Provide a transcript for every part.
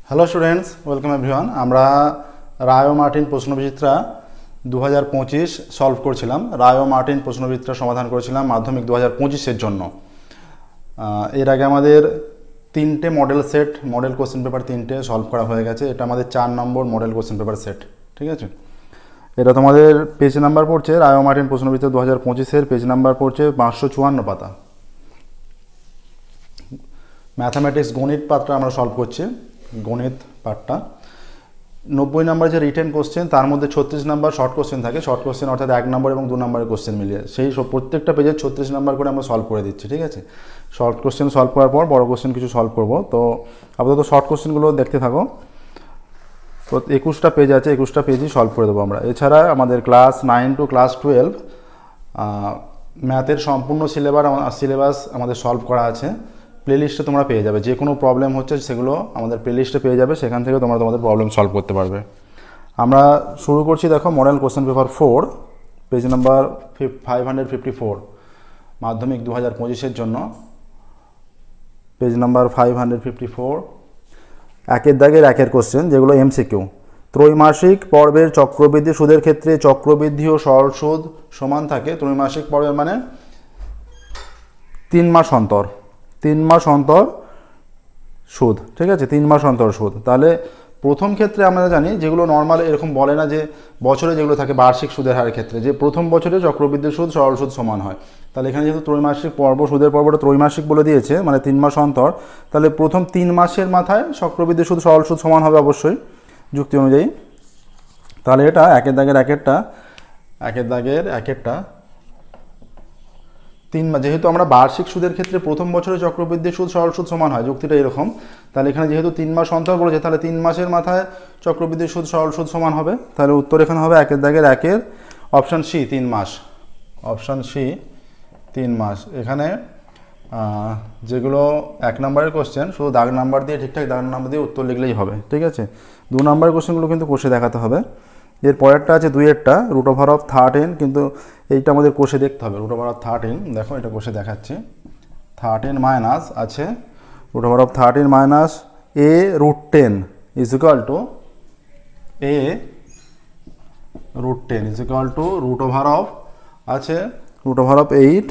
Hello students, welcome everyone. আমরা রায় ও Martin প্রশ্নবিচিত্রা 2025 solve করছিলাম। রায় ও Martin প্রশ্নবিচিত্রা সমাধান করেছিলাম মাধ্যমিক 2025-এর জন্য। এর আগে আমাদের তিনটে মডেল কোশ্চেন পেপার তিনটে সলভ করা হয়ে গেছে। এটা আমাদের 4 নম্বর মডেল কোশ্চেন পেপার সেট, ঠিক আছে। এটা তোমাদের পেজ নাম্বার পড়ছে রায় ও মার্টিন প্রশ্নবিচিত্রা 2025-এর পেজ নাম্বার পড়ছে 554 পাতা। ম্যাথামেটিক্স গণিত পার্টটা আমরা সলভ করছি, গণিত পার্টটা। 90 নম্বর যে রিটেন কোশ্চেন, তার মধ্যে 36 নম্বর শর্ট কোশ্চেন থাকে। শর্ট কোশ্চেন অর্থাৎ 1 নম্বর এবং 2 নম্বরের কোশ্চেন মিলিয়ে সেই প্রত্যেকটা পেজে 36 নম্বর করে আমরা সলভ করে দিচ্ছি, ঠিক আছে। শর্ট কোশ্চেন সলভ করার পর বড় কোশ্চেন কিছু সলভ করব। তো আপাতত শর্ট কোশ্চেনগুলো দেখতে থাকো। তো 21টা পেজ আছে, 21টা পেজই সলভ করে দেবো আমরা। এছাড়া আমাদের ক্লাস 9 টু ক্লাস 12 ম্যাথের সম্পূর্ণ সিলেবাস আমাদের সলভ করা আছে। প্লেলিস্টে তোমরা পেয়ে যাবে। যে কোনো প্রবলেম হচ্ছে সেগুলো আমাদের প্লেলিস্টে পেয়ে যাবে, সেখান থেকে তোমরা তোমাদের প্রবলেম সলভ করতে পারবে। আমরা শুরু করছি, দেখো, model question paper 4, page number 554, মাধ্যমিক 2025-এর জন্য পেজ নাম্বার 554। একের দাগের একের কোশ্চেন, যেগুলো এমসিকিউ। ত্রৈমাসিক পর্বের চক্রবৃদ্ধি সুদের ক্ষেত্রে চক্রবৃদ্ধি ও সরল সুদ সমান থাকে। ত্রৈমাসিক পর্বের মানে 3 মাস অন্তর, 3 মাস অন্তর সুদ, ঠিক আছে, 3 মাস অন্তর সুদ। তাহলে প্রথম ক্ষেত্রে আমরা জানি, যেগুলো নর্মাল এরকম বলে না যে বছরে যেগুলো থাকে বার্ষিক সুদের হারের ক্ষেত্রে, যে প্রথম বছরে চক্রবৃদ্ধি সুদ সরল সুদ সমান হয়। তাহলে এখানে যেহেতু ত্রৈমাসিক পর্ব, সুদের পর্বটা ত্রৈমাসিক বলে দিয়েছে, মানে 3 মাস অন্তর, তাহলে প্রথম 3 মাসের মাথায় চক্রবৃদ্ধি সুদ সরল সুদ সমান হবে অবশ্যই, যুক্তি অনুযায়ী। তাহলে এটা একের দাগের একেরটা 3 মাস, যেহেতু আমরা বার্ষিক সুদের ক্ষেত্রে প্রথম বছরে চক্রবৃদ্ধি সুদ সরল সুদ সমান হয়, যুক্তিটা এরকম। তাহলে এখানে যেহেতু 3 মাস অন্তর পড়েছে, তাহলে 3 মাসের মাথায় চক্রবৃদ্ধি সুদ সরল সুদ সমান হবে। তাহলে উত্তর এখানে হবে একের দাগের একের অপশান সি, 3 মাস। অপশান সি, 3 মাস। এখানে যেগুলো 1 নম্বরের কোশ্চেন, শুধু দাগ নাম্বার দিয়ে, ঠিকঠাক দাগ নাম্বার দিয়ে উত্তর লিখলেই হবে, ঠিক আছে। 2 নম্বরের কোশ্চেনগুলো কিন্তু কোষে দেখাতে হবে। এর পরেরটা আছে 2-এরটা, √13, কিন্তু এইটা আমাদের কোষে দেখতে হবে। √13, দেখো এটা কোষে দেখাচ্ছি। 13 মাইনাস আছে √13 minus a√10 is equal two a√10 is equal two √8 আছে √8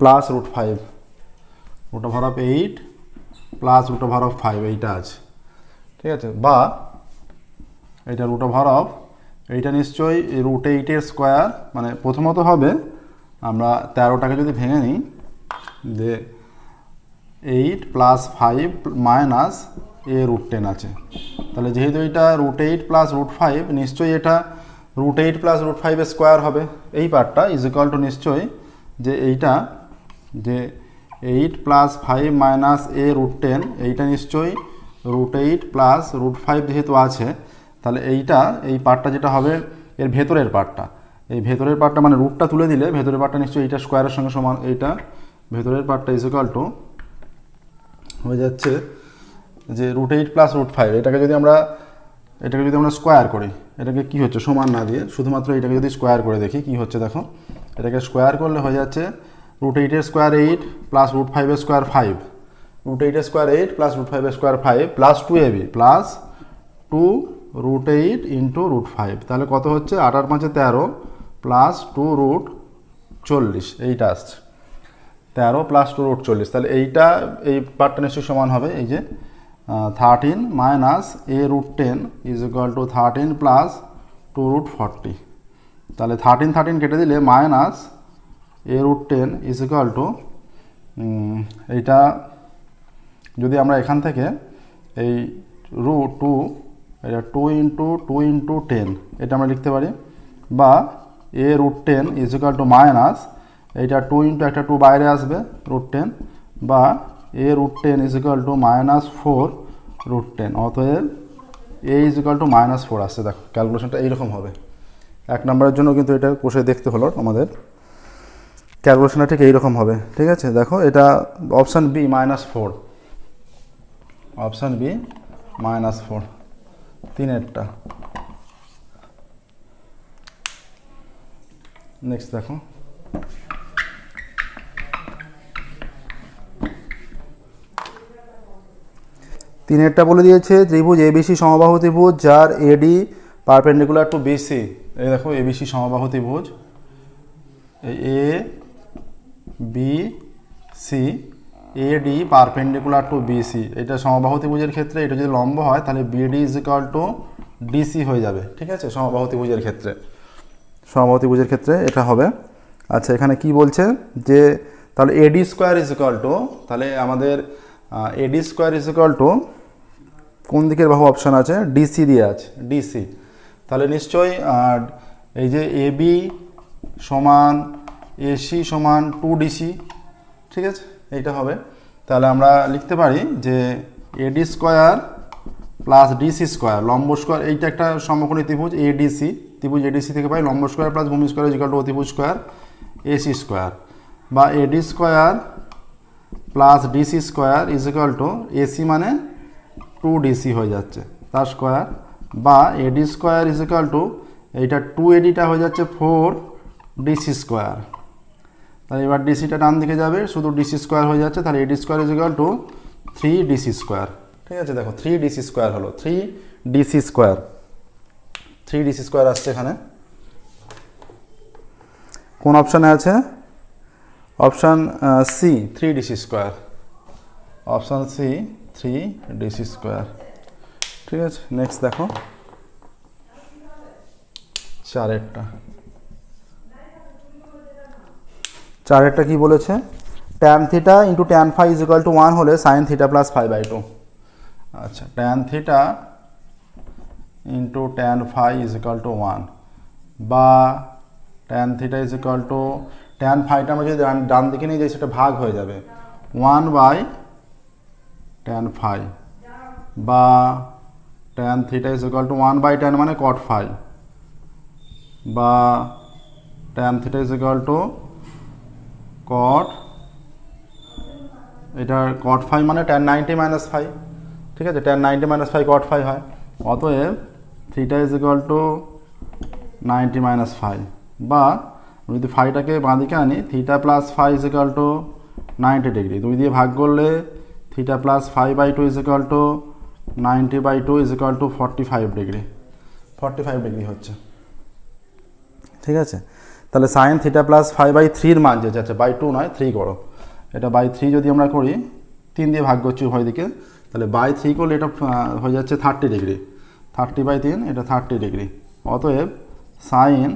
প্লাস √5, √8 প্লাস √5 এইটা আছে, ঠিক আছে। বা এইটা এইটা নিশ্চয়ই √8-এর স্কোয়ার, মানে প্রথমত হবে আমরা 13টাকে যদি ভেঙে নিই, যে 8 প্লাস 5 মাইনাস a√10 আছে। তাহলে যেহেতু এটা √8 প্লাস √5, নিশ্চয়ই এটা √8 প্লাস √5-এর স্কোয়ার হবে। এই পার্টটা ইজ ইকুয়াল টু নিশ্চয়ই যে এইটা, যে 8 প্লাস 5 মাইনাস a√10, এইটা নিশ্চয়ই √8 প্লাস √5 যেহেতু আছে, তাহলে এই পার্টটা যেটা হবে এর ভেতরের পার্টটা, এই ভেতরের পার্টটা মানে রুটটা তুলে দিলে ভেতরের পার্টটা নিশ্চয়ই এইটা স্কোয়ারের সঙ্গে সমান। এইটা ভেতরের পার্টটা ইজ ইকুয়াল টু হয়ে যাচ্ছে যে √8 প্লাস √5। এটাকে যদি আমরা স্কোয়ার করি, এটাকে কি হচ্ছে, সমান না দিয়ে শুধুমাত্র এটাকে যদি স্কোয়ার করে দেখি কি হচ্ছে, দেখো এটাকে স্কোয়ার করলে হয়ে যাচ্ছে √8-এর স্কোয়ার 8 প্লাস √5-এর স্কোয়ার 5, √8-এর স্কোয়ার 8 প্লাস √5-এর square 5 plus 2ab plus 2√8 into √5। তাহলে কত হচ্ছে, 8 আর 5 13 প্লাস 2√40, এইটা আসছে 13 প্লাস 2√40। তাহলে এই পার্টটা নিশ্চয়ই সমান হবে এই যে 13 minus a√10 is equal to 13 plus 2√40। তাহলে 13 কেটে দিলে minus a√10 is equal two, এইটা যদি আমরা এখান থেকে এই √2, এটা 2 ইন্টু 10 এটা আমরা লিখতে পারি, বা a√10 is equal to minus, এইটা 2 ইন্টু একটা 2 বাইরে আসবে √10, বা a√10 is equal to minus 4√10। অতএব a is equal to minus 4 আসছে। দেখো ক্যালকুলেশনটা এইরকম হবে। 1 নম্বরের জন্য কিন্তু এটা কোষে দেখতে হলো আমাদের, ক্যালকুলেশনটা ঠিক এইরকম হবে, ঠিক আছে। দেখো এটা অপশান বি -4, অপশান বি -4, 3-এরটা। নেক্সট দেখো, 3-এরটা বলে দিয়েছে ত্রিভুজ এবিসি সমবাহু ত্রিভুজ যার এডি পারপেন্ডিকুলার টু বিসি। এই দেখো এবিসি সমবাহু ত্রিভুজ, A B C, AD perpendicular to BC. এটা সমবাহু ত্রিভুজের ক্ষেত্রে এটা যদি লম্ব হয় তাহলে BD is equal to DC হয়ে যাবে, ঠিক আছে, সমবাহু ত্রিভুজের ক্ষেত্রে, সমবাহু ত্রিভুজের ক্ষেত্রে এটা হবে। আচ্ছা এখানে কি বলছে যে তাহলে এডি স্কোয়ার ইজ ইকুয়াল টু, তাহলে আমাদের এডি স্কোয়ার ইজ ইকুয়াল টু কোন দিকের বাহু অপশান আছে, ডিসি দিয়ে আছে, ডিসি। তাহলে নিশ্চয়ই এই যে এবি সমান এসি সমান 2DC, ঠিক আছে, এইটা হবে। তাহলে আমরা লিখতে পারি যে এডি স্কোয়ার প্লাস ডিসি স্কোয়ার, লম্ব স্কোয়ার, এইটা একটা সমকোণী ত্রিভুজ এডিসি, ত্রিভুজ এডিসি থেকে পাই লম্ব স্কোয়ার প্লাস ভূমি স্কোয়ার ইকুয়াল টু অতিভুজ স্কোয়ার এসি স্কোয়ার, বা এডি square plus DC square is equal to AC মানে 2DC হয়ে যাচ্ছে তার স্কোয়ার, বা এডি স্কোয়ার ইজ ইকুয়াল টু এইটা 2ADটা হয়ে যাচ্ছে 4DC স্কোয়ার। তাহলে এবার ডিসিটা ডান দিকে যাবে, শুধু ডিসি স্কোয়ার হয়ে যাচ্ছে, তাহলে এডি square is equal two 3DC square, ঠিক আছে। দেখো 3DC স্কোয়ার হলো, 3DC স্কোয়ার, 3DC স্কোয়ার আসছে এখানে। কোন অপশানে আছে, option C 3DC square, option C 3DC square, ঠিক আছে। নেক্সট দেখো 4-এরটা, 4-এরটা কি বলেছে, tan theta into tan phi is equal to 1 হলে sine theta plus phi by 2। আচ্ছা tan theta into tan phi is equal to 1, বা tan theta is equal to tan ফাইটা আমরা যদি ডান দিকে নিয়ে যাই সেটা ভাগ হয়ে যাবে 1 বাই ট্যান ফাই, বা tan theta is equal to 1 by tan মানে কট ফাই, বা tan theta is equal to cot, এটা কট ফাই মানে ট্যান 90 মাইনাস ফাই, ঠিক আছে, tan 90 minus phi cot phi হয়। অতএব theta is equal to 90 minus phi, বা যদি ফাইটাকে বাঁদিকে আনি theta plus phi is equal to 90 degree, 2 দিয়ে ভাগ করলে theta plus phi by 2 is equal to 90 by 2 is equal to 45 degree, 45 degree হচ্ছে, ঠিক আছে। তাহলে sine theta plus phi by 3-এর মান যে যাচ্ছে, বাই 2 নয় 3 করো, এটা বাই 3 যদি আমরা করি 3 দিয়ে ভাগ করছি উভয় দিকে, তাহলে বাই 3 করলে এটা হয়ে যাচ্ছে 30 ডিগ্রি, 30 বাই 3 এটা 30 ডিগ্রি। অতএব sine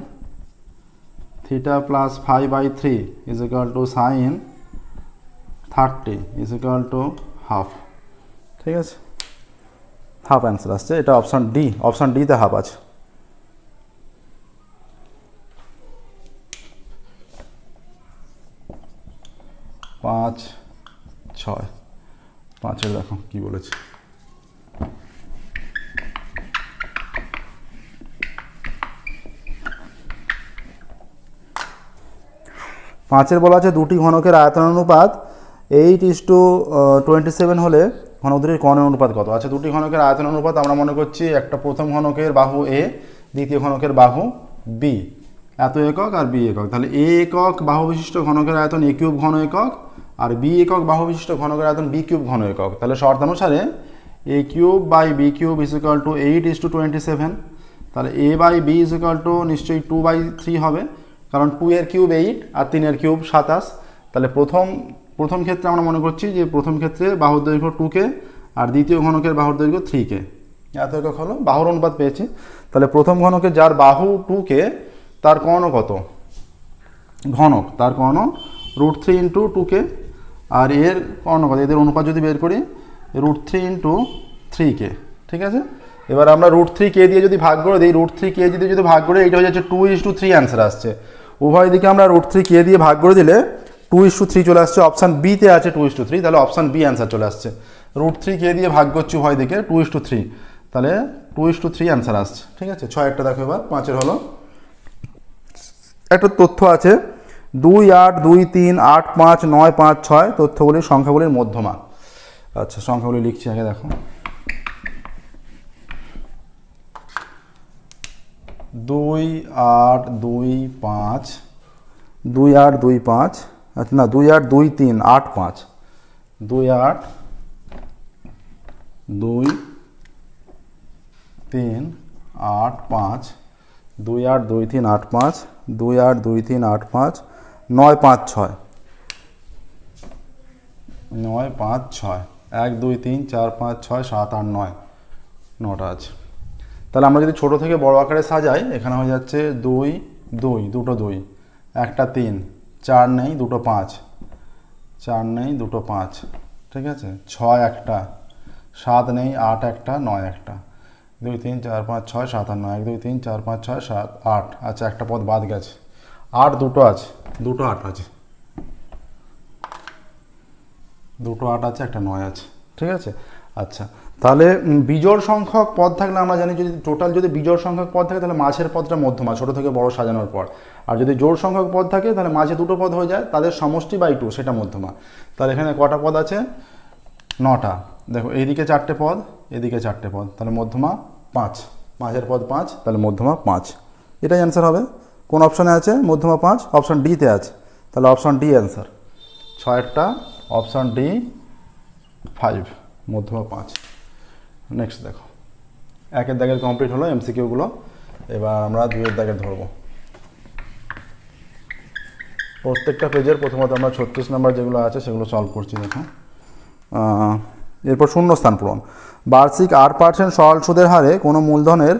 theta plus phi by 3 is equal to sine 30 is equal to half, ঠিক আছে, হাফ অ্যান্সার আসছে। এটা অপশান ডি, অপশান ডিতে হাফ আছে। পাঁচ ছয়, 5-এর দেখো কি বলেছে, পাঁচের বলা আছে দুটি ঘনকের আয়তন অনুপাত 8:27 হলে ঘনক দুটির কোণের অনুপাত কত। আচ্ছা দুটি ঘনকের আয়তন অনুপাত আমরা মনে করছি একটা প্রথম ঘনকের বাহু এ, দ্বিতীয় ঘনকের বাহু বি, এত একক আর বি একক। তাহলে এ একক বাহু বিশিষ্ট ঘনকের আয়তন এ কিউব ঘন একক, আর বি একক বাহু বিশিষ্ট ঘনকের আয়তন বি কিউব ঘন একক। তাহলে শর্তানুসারে A cube by B cube is equal to 8:27। তাহলে A by B is equal to নিশ্চয়ই 2/3 হবে, কারণ 2 এর কিউব 8 আর 3 এর কিউব 27। তাহলে প্রথম ক্ষেত্রে আমরা মনে করছি যে প্রথম ক্ষেত্রে বাহুর দৈর্ঘ্য 2K আর দ্বিতীয় ঘনকের বাহুর দৈর্ঘ্য 3K, এত একক হলো, বাহুর অনুপাত পেয়েছি। তাহলে প্রথম ঘনকের যার বাহু 2K তার কর্ণ কত, ঘনক তার কর্ণ √3 ইন্টু 2K, আর এর কর্ণ কত, এদের অনুপাত যদি বের করি √3 ইন্টু 3K, ঠিক আছে। এবার আমরা √3K দিয়ে যদি ভাগ করে দিই, √3K দিয়ে যদি ভাগ করে এইটা হয়ে যাচ্ছে 2:3 অ্যান্সার আসছে। উভয় দিকে আমরা √3K দিয়ে ভাগ করে দিলে 2:3 চলে আসছে, অপশান বিতে আছে 2:3, তাহলে অপশান বি অ্যান্সার চলে আসছে। √3K দিয়ে ভাগ করছি উভয় দিকে 2:3, তাহলে 2:3 অ্যান্সার আসছে, ঠিক আছে। 6-একটা দেখো এবার 5-এর হলো একটা তথ্য আছে 2, 8, 2, 3, 8, 5, 9, 5, 6 তথ্যগুলির সংখ্যাগুলির মধ্যমান। আচ্ছা সংখ্যাগুলি লিখছি আগে, দেখো 2, 8, 2, 5, 2, 8, 2, 5, আচ্ছা না 2, 8, 2, 3, 8, 5, 2, 8, 2 3 8 5 2 8 2 3 8 5 2 8 2 3 8 5 9 5 6 9 5 6 1 2 3 4 5 6 7 8 9 9টা আছে। তাহলে আমরা যদি ছোট থেকে বড় আকারে সাজাই এখানে হয়ে যাচ্ছে 2 2 দুটো 2 একটা 3 4 নেই দুটো 5 4 নেই দুটো 5 ঠিক আছে 6 একটা 7 নেই 8 একটা 9 একটা 2 3 4 5 6 7 8 9 1 2 3 4 5 6 7 8 আচ্ছা একটা পদ বাদ গেছে 8 দুটো আছে দুটো 8 আছে দুটো 8 আছে একটা 9 আছে ঠিক আছে। আচ্ছা তাহলে বিজোড় সংখ্যক পদ থাকলে আমরা জানি যদি টোটাল যদি বিজোড় সংখ্যক পদ থাকে তাহলে মাঝের পদটা মধ্যমা ছোট থেকে বড় সাজানোর পর, আর যদি জোড় সংখ্যক পদ থাকে তাহলে মাঝে দুটো পদ হয়ে যায় তাদের সমষ্টি বাই 2 সেটা মধ্যমা। তাহলে এখানে কটা পদ আছে 9টা। দেখো এইদিকে 4টে পদ এদিকে 4টে পদ তাহলে মধ্যমা 5 মাঝের পদ 5 তাহলে মধ্যমা 5 এটাই অ্যান্সার হবে। কোন অপশানে আছে মধ্যমা 5? অপশান ডিতে আছে তাহলে অপশান ডি অ্যান্সার 6টা অপশান ডি 5 মধ্যমা 5। নেক্সট দেখো 1-এর দাগের কমপ্লিট হলো এমসিকিউগুলো, এবার আমরা 2-এর দাগের ধরবো। প্রত্যেকটা পেজের প্রথমত আমরা 36 নম্বর যেগুলো আছে সেগুলো সলভ করছি দেখো। এরপর শূন্যস্থান পূরণ। বার্ষিক 8% সরল সুদের হারে কোনো মূলধনের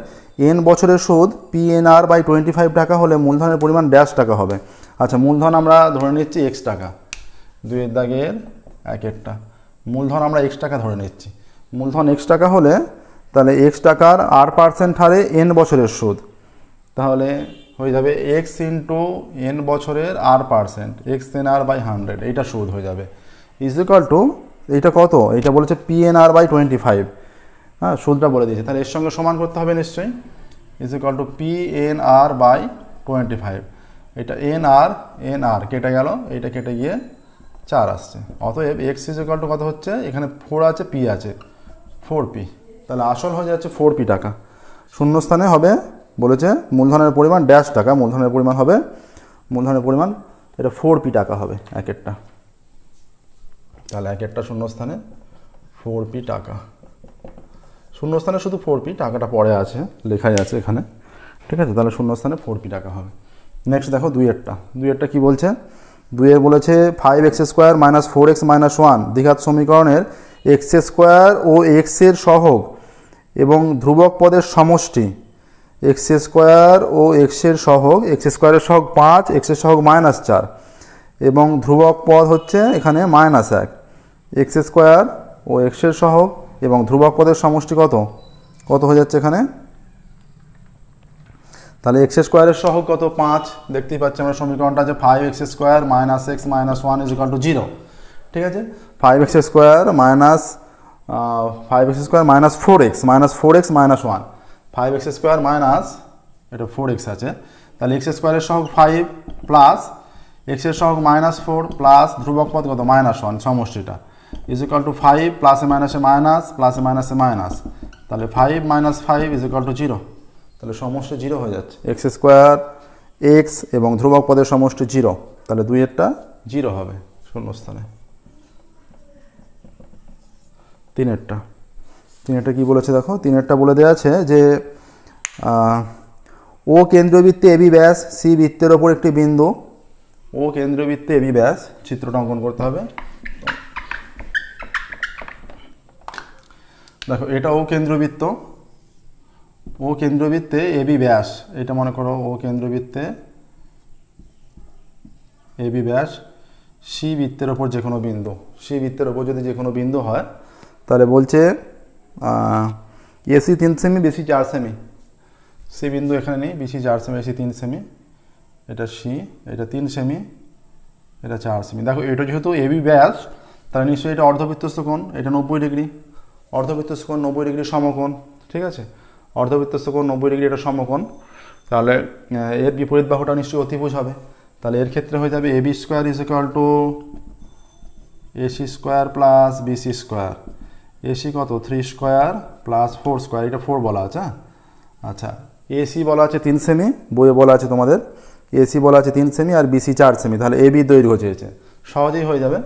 n বছরের সুদ PNR/25 টাকা হলে মূলধনের পরিমাণ ড্যাশ টাকা হবে। আচ্ছা মূলধন আমরা ধরে নিচ্ছি x টাকা, 2-এর দাগের 1-এরটা মূলধন আমরা x টাকা ধরে নিচ্ছি। মূলধন x টাকা হলে তাহলে x টাকার 8% হারে n বছরের সুদ, তাহলে হয়ে যাবে x ইন্টু n বছরের r%, xNR/100 এইটা সুদ হয়ে যাবে ইজ ইকুয়াল টু এইটা কত, এইটা বলেছে PNR/25, হ্যাঁ সুদটা বলে দিয়েছে তাহলে এর সঙ্গে সমান করতে হবে নিশ্চয়ই, ইজ ইকুয়াল টু PNR/25। এটা NR কেটে গেল, এইটা কেটে গিয়ে 4 আসছে, অতএব x ইজ ইকুয়াল টু কত হচ্ছে, এখানে 4 আছে p আছে 4p, তাহলে আসল হয়ে যাচ্ছে 4p টাকা। শূন্যস্থানে হবে বলেছে মূলধনের পরিমাণ ড্যাশ টাকা, মূলধনের পরিমাণ হবে মূলধনের পরিমাণ এটা 4p টাকা হবে 1-এরটা, তাহলে 1-এরটা শূন্যস্থানে 4p টাকা। শূন্যস্থানে শুধু 4p টাকাটা পরে আছে লেখাই আছে এখানে, ঠিক আছে তাহলে শূন্যস্থানে 4p টাকা হবে। নেক্সট দেখো 2-এরটা কি বলছে, 2-এর বলেছে 5x² - 4x - 1 দ্বিঘাত সমীকরণের x² ও x এর সহগ এবং ধ্রুবক পদের সমষ্টি, x² ও x এর সহগ, x² এর সহগ 5, x এর সহগ -4 এবং ধ্রুবক পদ হচ্ছে এখানে -1, x² ও x এর সহগ এবং ধ্রুবক পদের সমষ্টি কত হয়ে যাচ্ছে এখানে, তাহলে x² এর সহগ কত 5, দেখতেই পাচ্ছি আমরা সমীকরণটা আছে 5x² - x - 1 = 0, ঠিক আছে 5x² - 4x - 1, 5x² মাইনাস এটা 4x আছে, তাহলে x² এর সহগ 5 প্লাস x এর সহগ -4 প্লাস ধ্রুবক পদ কত -1 সমষ্টিটা ইজ ইকুয়াল টু 5 প্লাসে মাইনাসে মাইনাস প্লাসে মাইনাসে মাইনাস, তাহলে 5 - 5 ইজ ইকুয়াল টু 0, তাহলে সমষ্টি 0 হয়ে যাচ্ছে, x² x এবং ধ্রুবক পদের সমষ্টি 0, তাহলে 2-এরটা 0 হবে শূন্যস্থানে। 3-এরটা কি বলেছে দেখো, 3-এরটা বলে দেওয়া আছে যে ও কেন্দ্রীয় বৃত্তে এবি ব্যাস সি বৃত্তের ওপর একটি বিন্দু, ও কেন্দ্রীয় বৃত্তে এবি ব্যাস, চিত্রটা অঙ্কন করতে হবে। দেখো এটা ও কেন্দ্রবৃত্ত, ও কেন্দ্রবৃত্তে এবি ব্যাস, এটা মনে করো ও কেন্দ্রবৃত্তে এবি ব্যাস সি বৃত্তের ওপর যে কোনো বিন্দু, সি বৃত্তের ওপর যদি যে কোনো বিন্দু হয় তাহলে বলছে এসি 3 সেমি বিসি 4 সেমি, সি বিন্দু এখানে নেই, বিসি 4 সেমি এসি 3 সেমি, এটা সি এটা 3 সেমি এটা 4 সেমি। দেখো এটা যেহেতু এবি ব্যাস তাহলে নিশ্চয়ই এটা অর্ধবৃত্তস্থ কোণ, এটা 90 ডিগ্রি, অর্ধবৃত্তস্থ কোণ 90 ডিগ্রি সমকোণ, ঠিক আছে অর্ধবৃত্তস্থ কোণ 90 ডিগ্রি এটা সমকোণ, তাহলে এর বিপরীত বাহুটা নিশ্চয়ই অতিভুজ হবে, তাহলে এর ক্ষেত্রে হয়ে যাবে AB² is equal two AC² plus BC², AC কত 3² প্লাস 4², এটা 4 বলা আছে, আচ্ছা এসি বলা আছে 3 সেমি, বইয়ে বলা আছে তোমাদের এসি বলা আছে 3 সেমি আর বিসি 4 সেমি, তাহলে এবি দৈর্ঘ্য চেয়েছে, সহজেই হয়ে যাবে,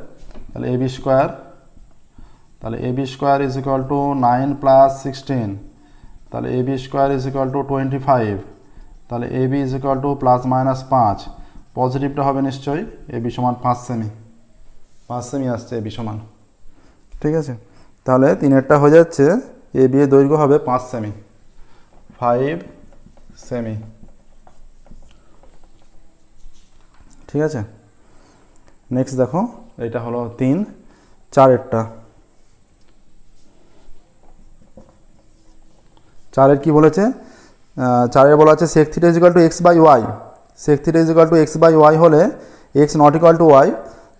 তাহলে AB² তাহলে AB square is equal two 9 plus 16, তাহলে AB square is equal two 25, তাহলে AB is equal to plus minus 5, পজিটিভটা হবে নিশ্চয়ই, AB সমান 5 সেমি, 5 সেমি আসছে AB সমান, ঠিক আছে। তাহলে 3-এরটা হয়ে যাচ্ছে AB এর দৈর্ঘ্য হবে 5 সেমি, 5 সেমি, ঠিক আছে। নেক্সট দেখো, এটা হলো 3, 4-এরটা। 4-এর কি বলেছে, 4-এর বলা আছে sec θ is equal to x by Y, sec θ is equal to x by Y হলে x not equal to Y,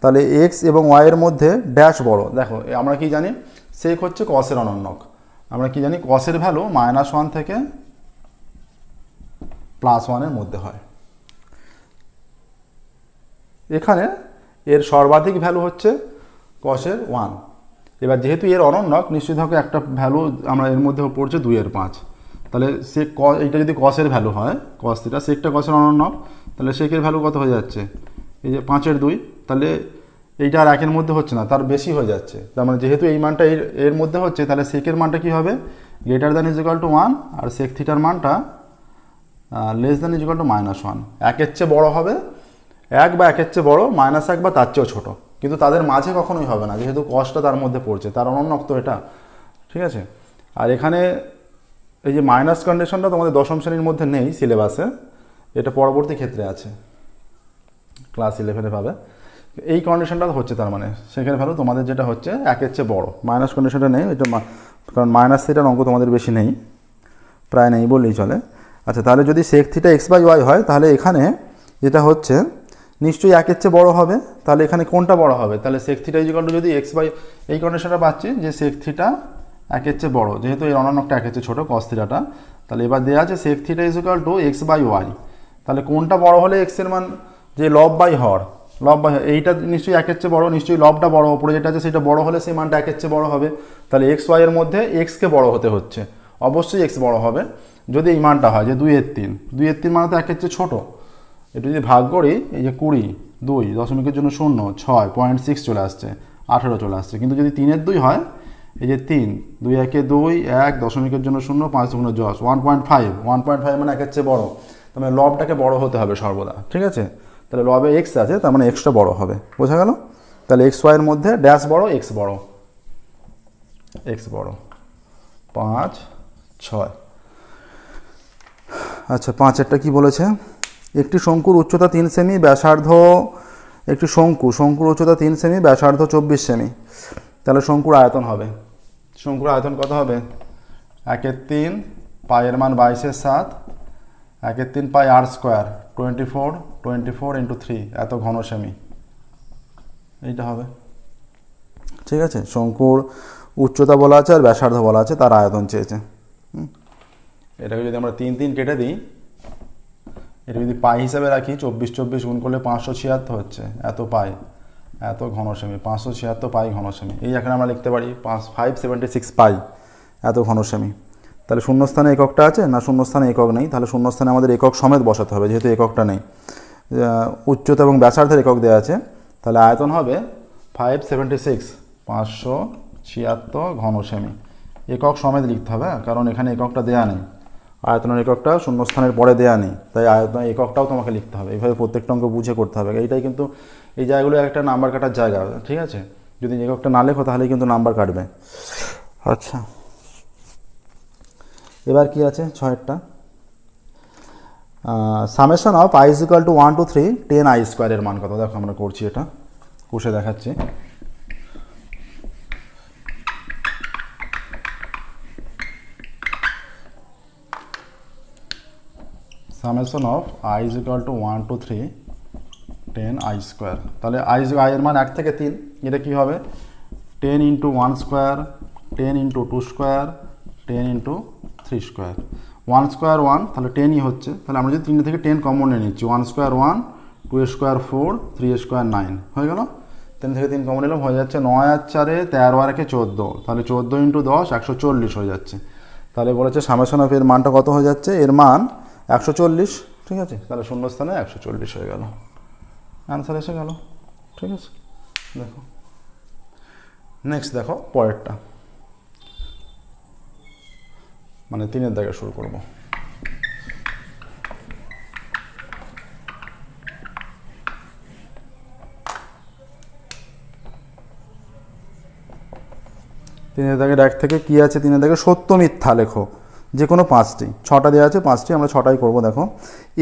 তাহলে x এবং y এর মধ্যে ড্যাশ বড়। দেখো আমরা কি জানি, sec হচ্ছে cos-এর অনন্যক, আমরা কি জানি cos-এর ভ্যালু -1 থেকে +1 মধ্যে হয়। এখানে এর সর্বাধিক ভ্যালু হচ্ছে cos-এর 1। এবার যেহেতু এর অনন্যক, নিশ্চিত হবে একটা ভ্যালু আমরা এর মধ্যে পড়ছে 2/5, তাহলে সে এইটা যদি cos-এর ভ্যালু হয়, cos θ, সেকটা cos-এর অনন্যক, তাহলে সেকের ভ্যালু কত হয়ে যাচ্ছে, এই যে 5/2, তাহলে এইটা আর 1-এর মধ্যে হচ্ছে না, তার বেশি হয়ে যাচ্ছে। তার মানে যেহেতু এই মানটা এর মধ্যে হচ্ছে, তাহলে সেকের মানটা কি হবে, greater than is equal to 1, আর sec θ-র মানটা less than is equal to -1, 1-এর চেয়ে বড় হবে, 1 বা 1-এর চেয়ে বড়, -1 বা তার চেয়েও ছোট, কিন্তু তাদের মাঝে কখনোই হবে না, যেহেতু cos-টা তার মধ্যে পড়ছে, তার অনন্যক তো এটা, ঠিক আছে। আর এখানে এই যে মাইনাস কন্ডিশনটা তোমাদের 10ম শ্রেণীর মধ্যে নেই সিলেবাসে, এটা পরবর্তী ক্ষেত্রে আছে, ক্লাস 11-এ পাবে। এই কন্ডিশনটা হচ্ছে, তার মানে সেকের ভ্যালু তোমাদের যেটা হচ্ছে 1-এর চেয়ে বড়, মাইনাস কন্ডিশনটা নেই, এটা কারণ মাইনাস থিটার অঙ্ক তোমাদের বেশি নেই, প্রায় নেই বললেই চলে। আচ্ছা, তাহলে যদি sec θ x বাই ওয়াই হয়, তাহলে এখানে যেটা হচ্ছে নিশ্চয়ই 1-এর চেয়ে বড় হবে, তাহলে এখানে কোনটা বড় হবে, তাহলে sec θ ইজ ইকুয়াল টু, যদি x বাই, এই কন্ডিশনটা পাচ্ছি যে sec θ 1-এর চেয়ে বড়, যেহেতু এর অনন্যকটা 1-এর চেয়ে ছোটো cos θ-টা, তাহলে এবার দেওয়া আছে sec θ is equal to x by Y, তাহলে কোনটা বড় হলে x এর মান, যে লব বাই হর, এইটা নিশ্চয়ই 1-এর চেয়ে বড়, নিশ্চয়ই লবটা বড়, ওপরে যেটা আছে সেটা বড় হলে সেই মানটা 1-এর চেয়ে বড় হবে, তাহলে x y এর মধ্যে x-কে বড় হতে হচ্ছে, অবশ্যই x বড় হবে যদি এই মানটা হয় যে 2/3, 2/3 মানে তো 1-এর চেয়ে ছোটো। এটা যদি ভাগ করি, এই যে 20, 2 দশমিকের জন্য 0, 6, 0.6 চলে আসছে, 18 চলে আসছে, কিন্তু যদি 3/2 হয়, এই যে 3, 2 1-এ 2, 1 দশমিকের জন্য 0, 5 × 10, 1.5, 1.5 মানে 1-এর চেয়ে বড়, তার মানে লবটাকে বড় হতে হবে সর্বদা, ঠিক আছে। তাহলে লবে x আছে, তার মানে x-টা বড় হবে, বোঝা গেল। তাহলে x y এর মধ্যে ড্যাশ বড়, x বড়, x বড়, 5, 6। আচ্ছা, 5-এরটা কি বলেছে, একটি শঙ্কুর উচ্চতা 3 সেমি, ব্যাসার্ধ, একটি শঙ্কুর উচ্চতা 3 সেমি, ব্যাসার্ধ 24 সেমি, তাহলে শঙ্কুর আয়তন হবে, শঙ্কুর আয়তন কত হবে, 1/3 পায়ের মান 22/7, 1/3 পাই r স্কোয়ার, 24 × 3, এত ঘন সেমি, এইটা হবে, ঠিক আছে। শঙ্কুর উচ্চতা বলা আছে আর ব্যাসার্ধ বলা আছে, তার আয়তন চেয়েছে। এটাকে যদি আমরা 3 কেটে দিই, এটা যদি পাই হিসাবে রাখি, 24 গুণ করলে 576 হচ্ছে, এত পাই, এত ঘন সেমি, 576 পাই ঘন সেমি, এই এখানে আমরা লিখতে পারি 576 পাই, এত ঘন সেমি। তাহলে শূন্যস্থানে এককটা আছে না, শূন্যস্থানে একক নেই, তাহলে শূন্যস্থানে আমাদের একক সমেত বসাতে হবে, যেহেতু এককটা নেই, উচ্চতা এবং ব্যাসার্ধের একক দেওয়া আছে, তাহলে আয়তন হবে 576, 576 ঘন সেমি, একক সমেত লিখতে হবে, কারণ এখানে এককটা দেওয়া নেই, আয়তনের এককটা শূন্যস্থানের পরে দেওয়া নেই, তাই আয়তন এককটাও তোমাকে লিখতে হবে, এইভাবে প্রত্যেকটা অঙ্ক বুঝে করতে হবে। এইটাই কিন্তু, এই জায়গাগুলো একটা নাম্বার কাটার জায়গা, ঠিক আছে, যদি এককটা না লেখো তাহলে কিন্তু নাম্বার কাটবে। আচ্ছা, এবার কি আছে 6-এরটা, summation of i is equal to 1 to 3 10i স্কোয়ারের মান কত, দেখো আমরা করছি, এটা কষে দেখাচ্ছি। Summation of i is equal to 1 to 3 10i square, তাহলে i এর মান 1 থেকে 3, এটা কি হবে 10 × 1 স্কোয়ার, 10 × 2 স্কোয়ার, 10 × 3 স্কোয়ার, 1 স্কোয়ার 1, তাহলে 10ই হচ্ছে, তাহলে আমরা যদি 3 থেকে 10 কমন নিয়ে নিচ্ছি, 1 স্কোয়ার 1, 2 স্কোয়ার 4, 3 স্কোয়ার 9 হয়ে গেল, 3 থেকে 3 কমন নিলাম, হয়ে যাচ্ছে 9 আর 4, 13 আর 1, 14, তাহলে 14 × 10, 140 হয়ে যাচ্ছে। তাহলে বলেছে সামেশন অফ এর মানটা কত হয়ে যাচ্ছে, এর মান 140, ঠিক আছে, তাহলে শূন্যস্থানে 140 হয়ে গেল, অ্যান্সার এসে গেল, ঠিক আছে। দেখো নেক্সট দেখো পরেরটা, মানে 3 দাগে শুরু করব। তিনের দাগের 1 থেকে কি আছে, 3 দাগে সত্য মিথ্যা লেখো, যে কোনো 5টি, 6টা দেওয়া আছে 5টি, আমরা 6টাই করবো। দেখো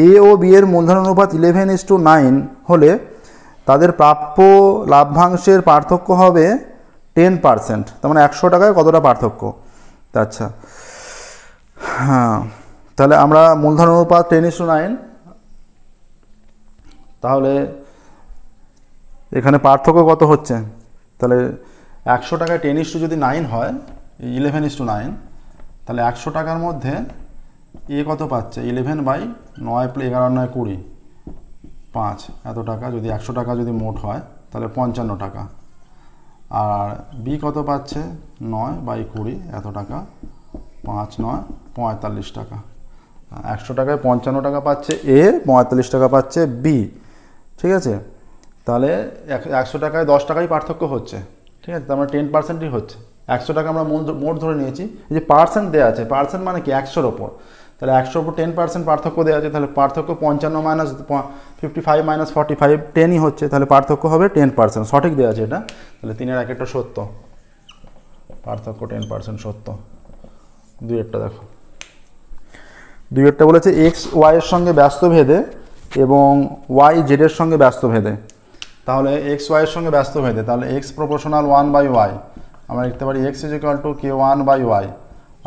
এ ও বি এর মূলধন অনুপাত 11:9 হলে তাদের প্রাপ্য লাভ্যাংশের পার্থক্য হবে 10%, তার মানে 100 টাকায় কতটা পার্থক্য। আচ্ছা হ্যাঁ, তাহলে আমরা মূলধন অনুপাত 10:9, তাহলে এখানে পার্থক্য কত হচ্ছে, তাহলে 100 টাকায় 10:9 হয়, 11:9, তাহলে 100 টাকার মধ্যে এ কত পাচ্ছে, 11/9 + 11 × 9 = 20, 5 এত টাকা। যদি 100 টাকা যদি মোট হয় তাহলে 55 টাকা। আর বি কত পাচ্ছে, 9/20 এত টাকা, 5 × 9 = 45 টাকা। 100 টাকায় 55 টাকা পাচ্ছে এ, 45 টাকা পাচ্ছে বি, ঠিক আছে। তাহলে 100 টাকায় 10 টাকাই পার্থক্য হচ্ছে, ঠিক আছে, তার মানে 10%ই হচ্ছে। 100 টাকা আমরা মোট ধরে নিয়েছি, এই যে পার্সেন্ট দেওয়া আছে, পার্সেন্ট মানে কি 100-র ওপর, তাহলে 100-র ওপর 10% পার্থক্য দেওয়া আছে, তাহলে পার্থক্য 55 - 55 - 45 10ই হচ্ছে, তাহলে পার্থক্য হবে 10%, সঠিক দেওয়া আছে এটা। তাহলে 3-এর 1-একটা সত্য, পার্থক্য 10% সত্য। 2-এরটা দেখো, 2-এরটা বলেছে এক্স ওয়াইয়ের সঙ্গে ব্যস্ত ভেদে এবং ওয়াই জেডের সঙ্গে ব্যস্ত ভেদে। তাহলে এক্স ওয়াইয়ের সঙ্গে ব্যস্ত ভেদে, তাহলে এক্স প্রপোর্শনাল 1/y, আমরা লিখতে পারি x = k1/y,